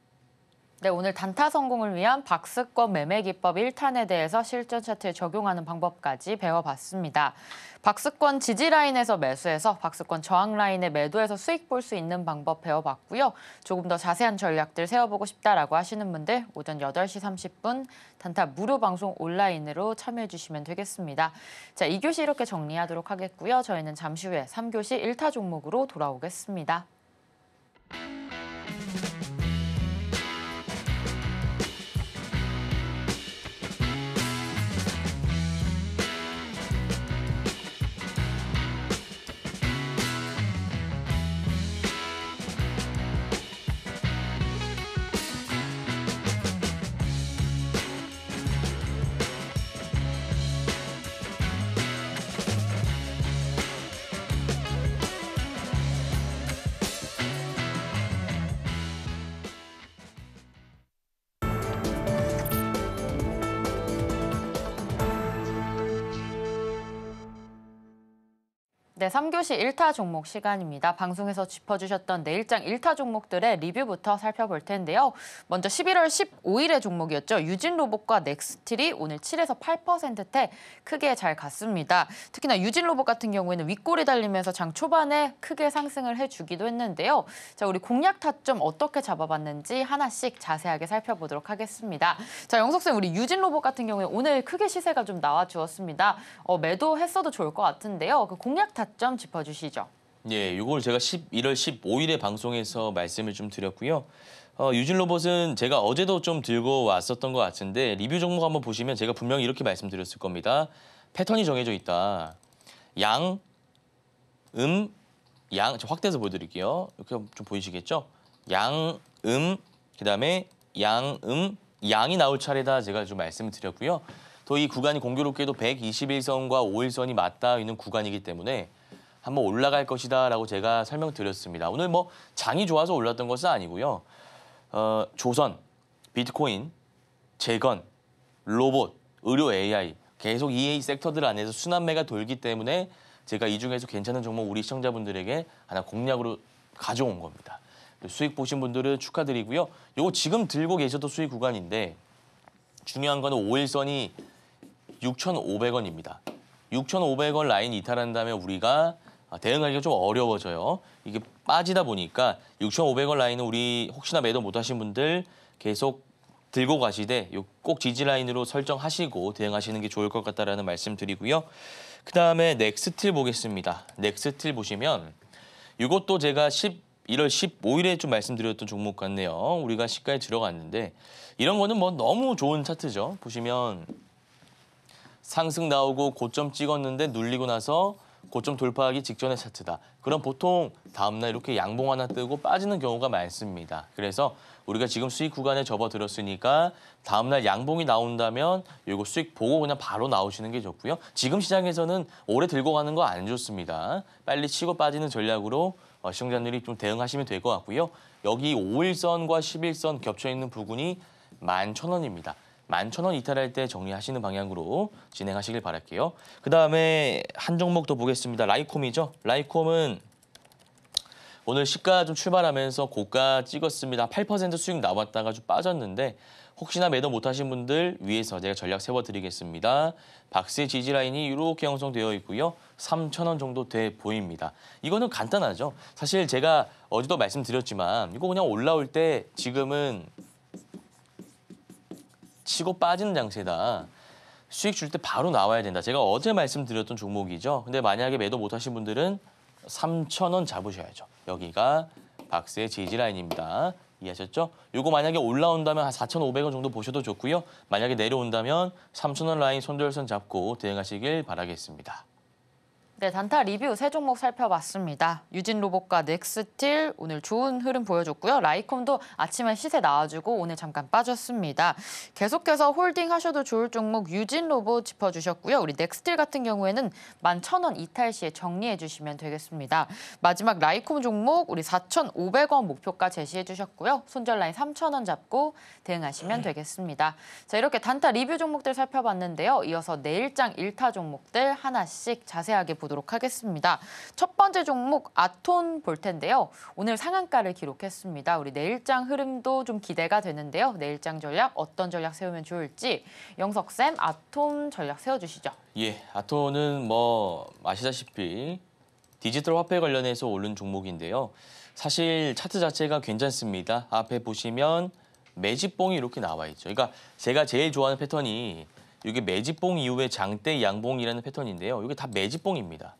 네, 오늘 단타 성공을 위한 박스권 매매 기법 1탄에 대해서 실전 차트에 적용하는 방법까지 배워봤습니다. 박스권 지지 라인에서 매수해서 박스권 저항 라인에 매도해서 수익 볼 수 있는 방법 배워봤고요. 조금 더 자세한 전략들 세워보고 싶다라고 하시는 분들 오전 8시 30분 단타 무료 방송 온라인으로 참여해 주시면 되겠습니다. 자, 2교시 이렇게 정리하도록 하겠고요. 저희는 잠시 후에 3교시 1타 종목으로 돌아오겠습니다. 네, 3교시 1타 종목 시간입니다. 방송에서 짚어주셨던 내일장 1타 종목들의 리뷰부터 살펴볼 텐데요. 먼저 11월 15일의 종목이었죠. 유진로봇과 넥스틸이 오늘 7에서 8%대 크게 잘 갔습니다. 특히나 유진로봇 같은 경우에는 윗골이 달리면서 장 초반에 크게 상승을 해주기도 했는데요. 자, 우리 공략 타점 어떻게 잡아봤는지 하나씩 자세하게 살펴보도록 하겠습니다. 자, 영석쌤, 우리 유진로봇 같은 경우에 오늘 크게 시세가 좀 나와주었습니다. 매도했어도 좋을 것 같은데요. 그 공략 타점 좀 짚어주시죠. 예, 이걸 제가 11월 15일에 방송에서 말씀을 좀 드렸고요. 유진로봇은 제가 어제도 좀 들고 왔었던 것 같은데 리뷰 종목 한번 보시면 제가 분명히 이렇게 말씀드렸을 겁니다. 패턴이 정해져 있다. 양, 양, 저 확대해서 보여드릴게요. 이렇게 좀 보이시겠죠? 양, 그다음에 양, 양이 나올 차례다 제가 좀 말씀을 드렸고요. 또 이 구간이 공교롭게도 121선과 5일선이 맞닿아 있는 구간이기 때문에 한번 올라갈 것이다라고 제가 설명드렸습니다. 오늘 뭐 장이 좋아서 올랐던 것은 아니고요. 조선, 비트코인, 재건, 로봇, 의료 AI 계속 이 섹터들 안에서 순환매가 돌기 때문에 제가 이 중에서 괜찮은 종목 우리 시청자분들에게 하나 공략으로 가져온 겁니다. 수익 보신 분들은 축하드리고요. 이거 지금 들고 계셔도 수익 구간인데 중요한 거는 5일선이 6,500원입니다. 6,500원 라인 이탈한다면 우리가 대응하기가 좀 어려워져요. 이게 빠지다 보니까 6,500원 라인은 우리 혹시나 매도 못하신 분들 계속 들고 가시되 꼭 지지 라인으로 설정하시고 대응하시는 게 좋을 것 같다라는 말씀 드리고요. 그다음에 넥스틸 보겠습니다. 넥스틸 보시면 이것도 제가 11월 15일에 좀 말씀드렸던 종목 같네요. 우리가 시가에 들어갔는데 이런 거는 뭐 너무 좋은 차트죠. 보시면 상승 나오고 고점 찍었는데 눌리고 나서 고점 돌파하기 직전의 차트다. 그럼 보통 다음날 이렇게 양봉 하나 뜨고 빠지는 경우가 많습니다. 그래서 우리가 지금 수익 구간에 접어들었으니까 다음날 양봉이 나온다면 이거 수익 보고 그냥 바로 나오시는 게 좋고요. 지금 시장에서는 오래 들고 가는 거 안 좋습니다. 빨리 치고 빠지는 전략으로 시청자들이 좀 대응하시면 될 것 같고요. 여기 5일선과 11선 겹쳐있는 부분이 11,000원입니다. 11,000원 이탈할 때 정리하시는 방향으로 진행하시길 바랄게요. 그다음에 한 종목 더 보겠습니다. 라이콤이죠. 라이콤은 오늘 시가 좀 출발하면서 고가 찍었습니다. 8% 수익 나왔다가 좀 빠졌는데 혹시나 매도 못하신 분들 위해서 제가 전략 세워드리겠습니다. 박스의 지지 라인이 이렇게 형성되어 있고요. 3,000원 정도 돼 보입니다. 이거는 간단하죠. 사실 제가 어제도 말씀드렸지만 이거 그냥 올라올 때 지금은 치고 빠지는 장세다. 수익 줄 때 바로 나와야 된다. 제가 어제 말씀드렸던 종목이죠. 근데 만약에 매도 못하신 분들은 3,000원 잡으셔야죠. 여기가 박스의 지지 라인입니다. 이해하셨죠? 요거 만약에 올라온다면 한 4,500원 정도 보셔도 좋고요. 만약에 내려온다면 3,000원 라인 손절선 잡고 대응하시길 바라겠습니다. 네, 단타 리뷰 세 종목 살펴봤습니다. 유진로봇과 넥스틸 오늘 좋은 흐름 보여줬고요. 라이콤도 아침에 시세 나와주고 오늘 잠깐 빠졌습니다. 계속해서 홀딩하셔도 좋을 종목 유진로봇 짚어주셨고요. 우리 넥스틸 같은 경우에는 11,000원 이탈 시에 정리해 주시면 되겠습니다. 마지막 라이콤 종목 우리 4,500원 목표가 제시해 주셨고요. 손절 라인 3,000원 잡고 대응하시면 되겠습니다. 자, 이렇게 단타 리뷰 종목들 살펴봤는데요. 이어서 내일장 1타 종목들 하나씩 자세하게 보도록 보도록 하겠습니다. 첫 번째 종목 아톤 볼 텐데요. 오늘 상한가를 기록했습니다. 우리 내일장 흐름도 좀 기대가 되는데요. 내일장 전략 어떤 전략 세우면 좋을지 영석쌤 아톤 전략 세워주시죠. 예, 아톤은 뭐 아시다시피 디지털 화폐 관련해서 오른 종목인데요. 사실 차트 자체가 괜찮습니다. 앞에 보시면 매집봉이 이렇게 나와 있죠. 그러니까 제가 제일 좋아하는 패턴이 이게 매집봉 이후에 장대 양봉이라는 패턴인데요. 이게 다 매집봉입니다.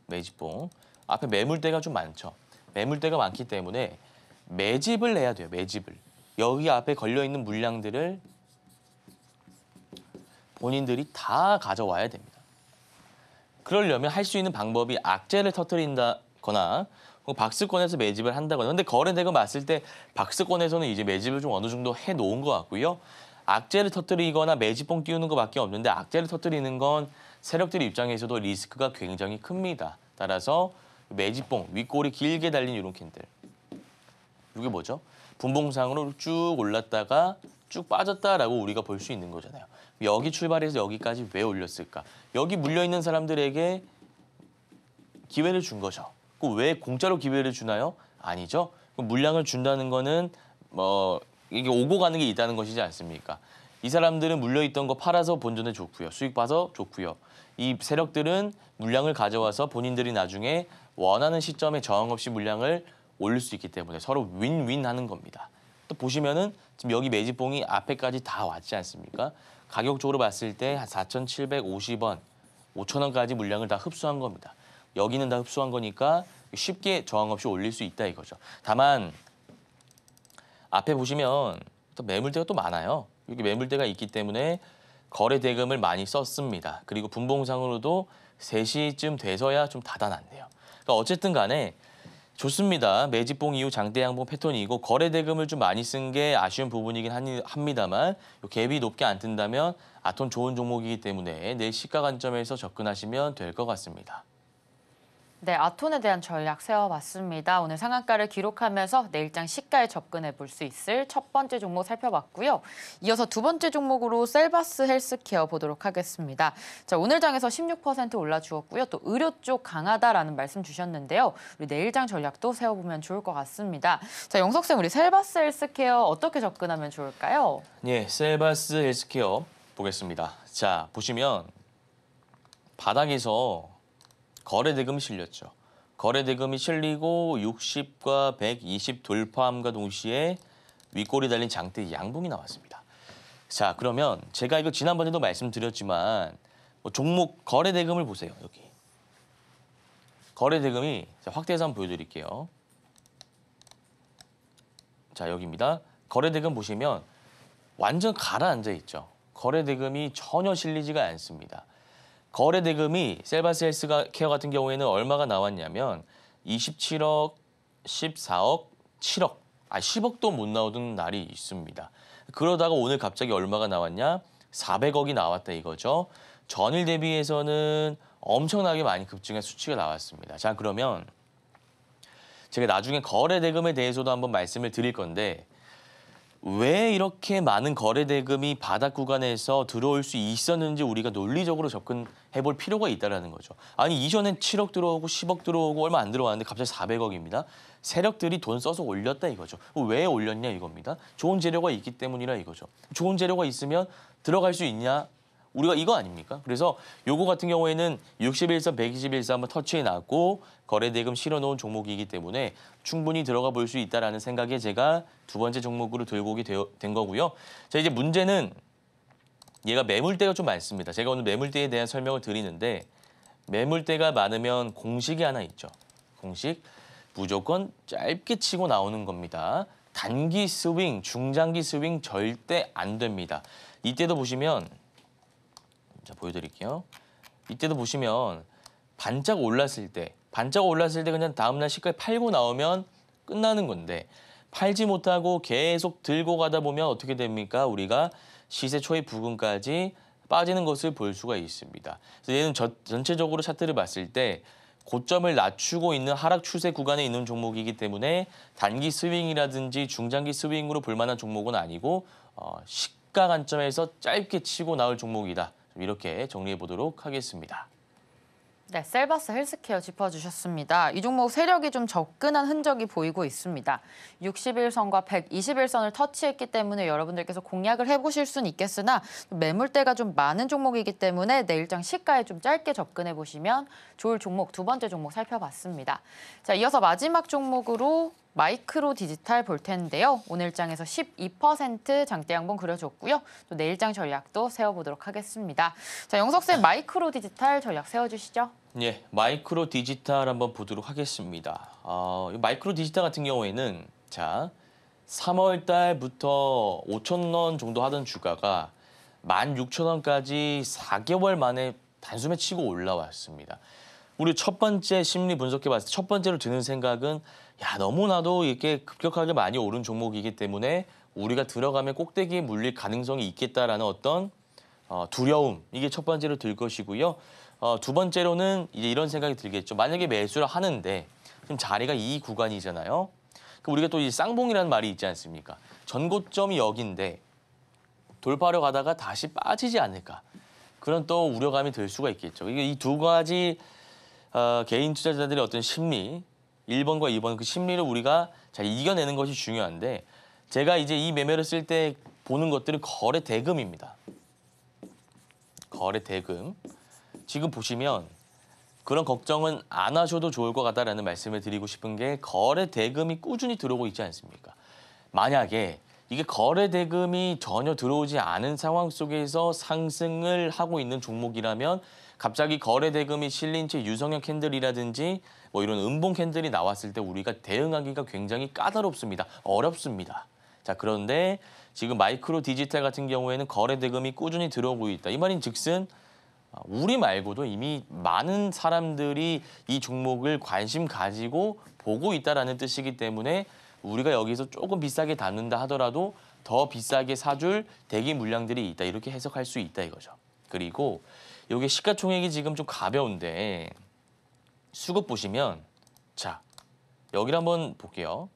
매집봉. 앞에 매물대가 좀 많죠. 매물대가 많기 때문에 매집을 해야 돼요. 매집을. 여기 앞에 걸려있는 물량들을 본인들이 다 가져와야 됩니다. 그러려면 할 수 있는 방법이 악재를 터뜨린다거나 박스권에서 매집을 한다거나. 근데 거래대금 봤을 때 박스권에서는 이제 매집을 좀 어느 정도 해놓은 것 같고요. 악재를 터뜨리거나 매집봉 띄우는 것밖에 없는데 악재를 터뜨리는 건 세력들 입장에서도 리스크가 굉장히 큽니다. 따라서 매집봉, 윗골이 길게 달린 이런 캔들. 이게 뭐죠? 분봉상으로 쭉 올랐다가 쭉 빠졌다라고 우리가 볼 수 있는 거잖아요. 여기 출발해서 여기까지 왜 올렸을까? 여기 물려있는 사람들에게 기회를 준 거죠. 왜 공짜로 기회를 주나요? 아니죠. 물량을 준다는 거는 뭐 이게 오고 가는 게 있다는 것이지 않습니까? 이 사람들은 물려있던 거 팔아서 본전에 좋고요. 수익 봐서 좋고요. 이 세력들은 물량을 가져와서 본인들이 나중에 원하는 시점에 저항 없이 물량을 올릴 수 있기 때문에 서로 윈윈 하는 겁니다. 또 보시면은 지금 여기 매집봉이 앞에까지 다 왔지 않습니까? 가격적으로 봤을 때 한 4,750원, 5,000원까지 물량을 다 흡수한 겁니다. 여기는 다 흡수한 거니까 쉽게 저항 없이 올릴 수 있다 이거죠. 다만 앞에 보시면 또 매물대가 또 많아요. 여기 매물대가 있기 때문에 거래 대금을 많이 썼습니다. 그리고 분봉상으로도 3시쯤 돼서야 좀 닫아놨네요. 그러니까 어쨌든 간에 좋습니다. 매집봉 이후 장대 양봉 패턴이고 거래 대금을 좀 많이 쓴 게 아쉬운 부분이긴 합니다만 갭이 높게 안 뜬다면 아톤 좋은 종목이기 때문에 내일 시가 관점에서 접근하시면 될 것 같습니다. 네, 아톤에 대한 전략 세워봤습니다. 오늘 상한가를 기록하면서 내일장 시가에 접근해 볼 수 있을 첫 번째 종목 살펴봤고요. 이어서 두 번째 종목으로 셀바스 헬스케어 보도록 하겠습니다. 자, 오늘 장에서 16% 올라주었고요. 또 의료 쪽 강하다라는 말씀 주셨는데요. 우리 내일장 전략도 세워보면 좋을 것 같습니다. 자, 영석쌤, 우리 셀바스 헬스케어 어떻게 접근하면 좋을까요? 예, 셀바스 헬스케어 보겠습니다. 자, 보시면 바닥에서 거래 대금이 실렸죠. 거래 대금이 실리고 60과 120 돌파함과 동시에 윗골이 달린 장대 양봉이 나왔습니다. 자, 그러면 제가 이거 지난번에도 말씀드렸지만 종목 거래 대금을 보세요. 여기. 거래 대금이 확대해서 한번 보여드릴게요. 자, 여기입니다. 거래 대금 보시면 완전 가라앉아 있죠. 거래 대금이 전혀 실리지가 않습니다. 거래 대금이 셀바스 헬스케어 같은 경우에는 얼마가 나왔냐면 27억, 14억, 7억, 10억도 못 나오던 날이 있습니다. 그러다가 오늘 갑자기 얼마가 나왔냐? 400억이 나왔다 이거죠. 전일 대비해서는 엄청나게 많이 급증한 수치가 나왔습니다. 자, 그러면 제가 나중에 거래 대금에 대해서도 한번 말씀을 드릴 건데 왜 이렇게 많은 거래 대금이 바닥 구간에서 들어올 수 있었는지 우리가 논리적으로 접근해 볼 필요가 있다는 거죠. 아니, 이전엔 7억 들어오고 10억 들어오고 얼마 안 들어왔는데 갑자기 400억입니다. 세력들이 돈 써서 올렸다 이거죠. 왜 올렸냐 이겁니다. 좋은 재료가 있기 때문이라 이거죠. 좋은 재료가 있으면 들어갈 수 있냐? 우리가 이거 아닙니까? 그래서 요거 같은 경우에는 61선, 121선 한번 터치해 놨고 거래 대금 실어놓은 종목이기 때문에 충분히 들어가 볼 수 있다라는 생각에 제가 두 번째 종목으로 들고 오게 된 거고요. 자, 이제 문제는 얘가 매물대가 좀 많습니다. 제가 오늘 매물대에 대한 설명을 드리는데 매물대가 많으면 공식이 하나 있죠. 공식 무조건 짧게 치고 나오는 겁니다. 단기 스윙, 중장기 스윙 절대 안 됩니다. 이때도 보시면 자, 보여드릴게요. 이때도 보시면 반짝 올랐을 때 그냥 다음날 시가에 팔고 나오면 끝나는 건데 팔지 못하고 계속 들고 가다 보면 어떻게 됩니까? 우리가 시세 초입 부근까지 빠지는 것을 볼 수가 있습니다. 그래서 얘는 전체적으로 차트를 봤을 때 고점을 낮추고 있는 하락 추세 구간에 있는 종목이기 때문에 단기 스윙이라든지 중장기 스윙으로 볼 만한 종목은 아니고 시가 관점에서 짧게 치고 나올 종목이다. 이렇게 정리해 보도록 하겠습니다. 네, 셀바스 헬스케어 짚어주셨습니다. 이 종목 세력이 좀 접근한 흔적이 보이고 있습니다. 61선과 121선을 터치했기 때문에 여러분들께서 공략을 해보실 수는 있겠으나 매물대가 좀 많은 종목이기 때문에 내일장 시가에 좀 짧게 접근해 보시면 좋을 종목 두 번째 종목 살펴봤습니다. 자, 이어서 마지막 종목으로 마이크로 디지털 볼 텐데요. 오늘장에서 12% 장대 양봉 그려줬고요. 또 내일장 전략도 세워보도록 하겠습니다. 자, 영석쌤 마이크로 디지털 전략 세워주시죠. 예, 마이크로 디지털 한번 보도록 하겠습니다. 이 마이크로 디지털 같은 경우에는 자 3월 달부터 5천 원 정도 하던 주가가 16,000원까지 4개월 만에 단숨에 치고 올라왔습니다. 우리 첫 번째 심리 분석해봤을 때 첫 번째로 드는 생각은 너무나도 이렇게 급격하게 많이 오른 종목이기 때문에 우리가 들어가면 꼭대기에 물릴 가능성이 있겠다라는 어떤 두려움, 이게 첫 번째로 들 것이고요. 두 번째로는 이제 이런 생각이 들겠죠. 만약에 매수를 하는데 지금 자리가 이 구간이잖아요. 그럼 우리가 또 이 쌍봉이라는 말이 있지 않습니까? 전고점이 여기인데 돌파하려 가다가 다시 빠지지 않을까. 그런 또 우려감이 들 수가 있겠죠. 이게 이 두 가지 개인 투자자들의 어떤 심리, 1번과 2번 그 심리를 우리가 잘 이겨내는 것이 중요한데, 제가 이제 이 매매를 쓸 때 보는 것들은 거래 대금입니다. 거래 대금. 지금 보시면 그런 걱정은 안 하셔도 좋을 것 같다라는 말씀을 드리고 싶은 게, 거래 대금이 꾸준히 들어오고 있지 않습니까? 만약에 이게 거래 대금이 전혀 들어오지 않은 상황 속에서 상승을 하고 있는 종목이라면 갑자기 거래 대금이 실린 채 유성형 캔들이라든지 뭐 이런 음봉 캔들이 나왔을 때 우리가 대응하기가 굉장히 까다롭습니다. 어렵습니다. 자, 그런데 지금 마이크로 디지털 같은 경우에는 거래 대금이 꾸준히 들어오고 있다. 이 말인 즉슨 우리 말고도 이미 많은 사람들이 이 종목을 관심 가지고 보고 있다라는 뜻이기 때문에 우리가 여기서 조금 비싸게 담는다 하더라도 더 비싸게 사줄 대기 물량들이 있다. 이렇게 해석할 수 있다 이거죠. 그리고 이게 시가총액이 지금 좀 가벼운데 수급 보시면, 자, 여기를 한번 볼게요.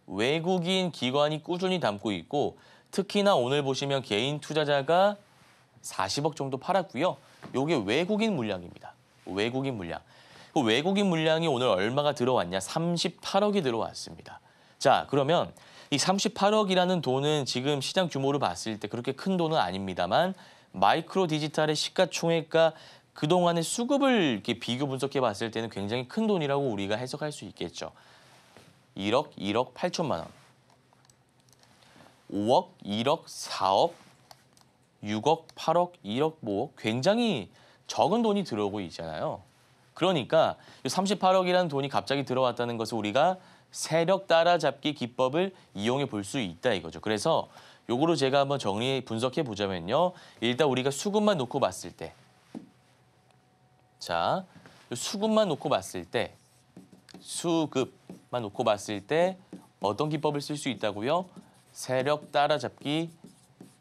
외국인 기관이 꾸준히 담고 있고, 특히나 오늘 보시면 개인 투자자가 40억 정도 팔았고요. 이게 외국인 물량입니다. 외국인 물량. 그 외국인 물량이 오늘 얼마가 들어왔냐? 38억이 들어왔습니다. 자, 그러면 이 38억이라는 돈은 지금 시장 규모를 봤을 때 그렇게 큰 돈은 아닙니다만, 마이크로 디지털의 시가총액과 그동안의 수급을 이렇게 비교 분석해 봤을 때는 굉장히 큰 돈이라고 우리가 해석할 수 있겠죠. 1억, 1억 8천만 원. 5억, 1억, 4억, 6억, 8억, 1억, 5억. 굉장히 적은 돈이 들어오고 있잖아요. 그러니까 38억이라는 돈이 갑자기 들어왔다는 것을 우리가 세력 따라잡기 기법을 이용해 볼 수 있다 이거죠. 그래서 요거로 제가 한번 분석해 보자면요. 일단 우리가 수급만 놓고 봤을 때, 자, 수급만 놓고 봤을 때, 수급만 놓고 봤을 때 어떤 기법을 쓸 수 있다고요? 세력 따라잡기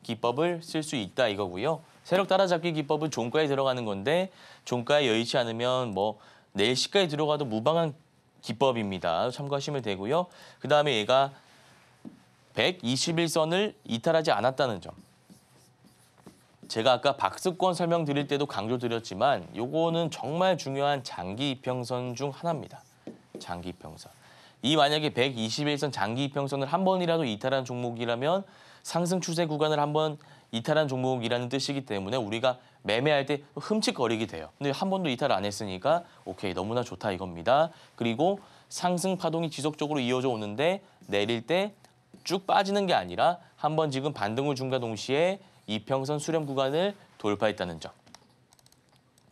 기법을 쓸 수 있다 이거고요. 세력 따라잡기 기법은 종가에 들어가는 건데, 종가에 여의치 않으면 뭐 내일 시가에 들어가도 무방한 기법입니다. 참고하시면 되고요. 그 다음에 얘가 121선을 이탈하지 않았다는 점. 제가 아까 박스권 설명드릴 때도 강조드렸지만 요거는 정말 중요한 장기 이평선 중 하나입니다. 장기 이평선. 이 만약에 121선 장기 이평선을 한 번이라도 이탈한 종목이라면 상승 추세 구간을 한번 이탈한 종목이라는 뜻이기 때문에 우리가 매매할 때 흠칫거리게 돼요. 근데 한 번도 이탈 안 했으니까 오케이, 너무나 좋다 이겁니다. 그리고 상승 파동이 지속적으로 이어져 오는데 내릴 때 쭉 빠지는 게 아니라 한번 지금 반등을 준과 동시에 이평선 수렴 구간을 돌파했다는 점.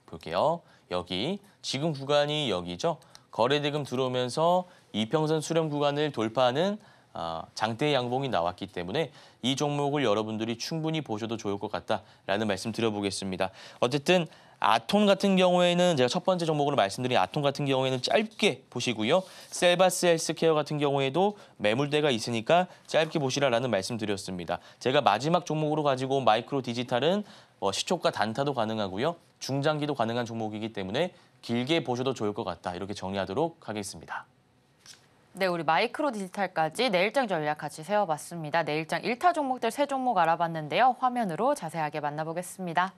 볼게요. 여기 지금 구간이 여기죠. 거래대금 들어오면서 이평선 수렴 구간을 돌파하는 장대 양봉이 나왔기 때문에 이 종목을 여러분들이 충분히 보셔도 좋을 것 같다라는 말씀 드려보겠습니다. 어쨌든 아톤 같은 경우에는 제가 첫 번째 종목으로 말씀드린 아톤 같은 경우에는 짧게 보시고요. 셀바스 헬스케어 같은 경우에도 매물대가 있으니까 짧게 보시라라는 말씀 드렸습니다. 제가 마지막 종목으로 가지고 온 마이크로 디지털은 시초가 단타도 가능하고요. 중장기도 가능한 종목이기 때문에 길게 보셔도 좋을 것 같다. 이렇게 정리하도록 하겠습니다. 네, 우리 마이크로 디지털까지 내일장 전략 같이 세워봤습니다. 내일장 1타 종목들 3종목 알아봤는데요. 화면으로 자세하게 만나보겠습니다.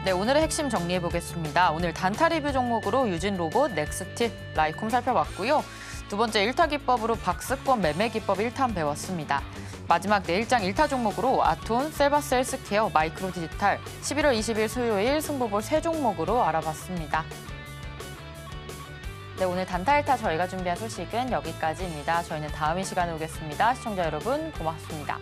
네, 오늘의 핵심 정리해 보겠습니다. 오늘 단타 리뷰 종목으로 유진로봇, 넥스틸, 라이콤 살펴봤고요. 두 번째 1타 기법으로 박스권 매매 기법 1탄 배웠습니다. 마지막 내일장 1타 종목으로 아톤, 셀바스 헬스케어, 마이크로 디지털, 11월 20일 수요일 승부볼 3종목으로 알아봤습니다. 네, 오늘 단타 1타 저희가 준비한 소식은 여기까지입니다. 저희는 다음 이 시간에 오겠습니다. 시청자 여러분 고맙습니다.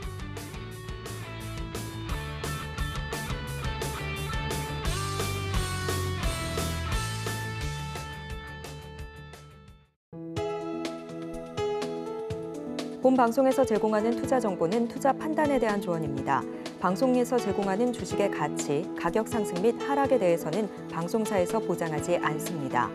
본 방송에서 제공하는 투자 정보는 투자 판단에 대한 조언입니다. 방송에서 제공하는 주식의 가치, 가격 상승 및 하락에 대해서는 방송사에서 보장하지 않습니다.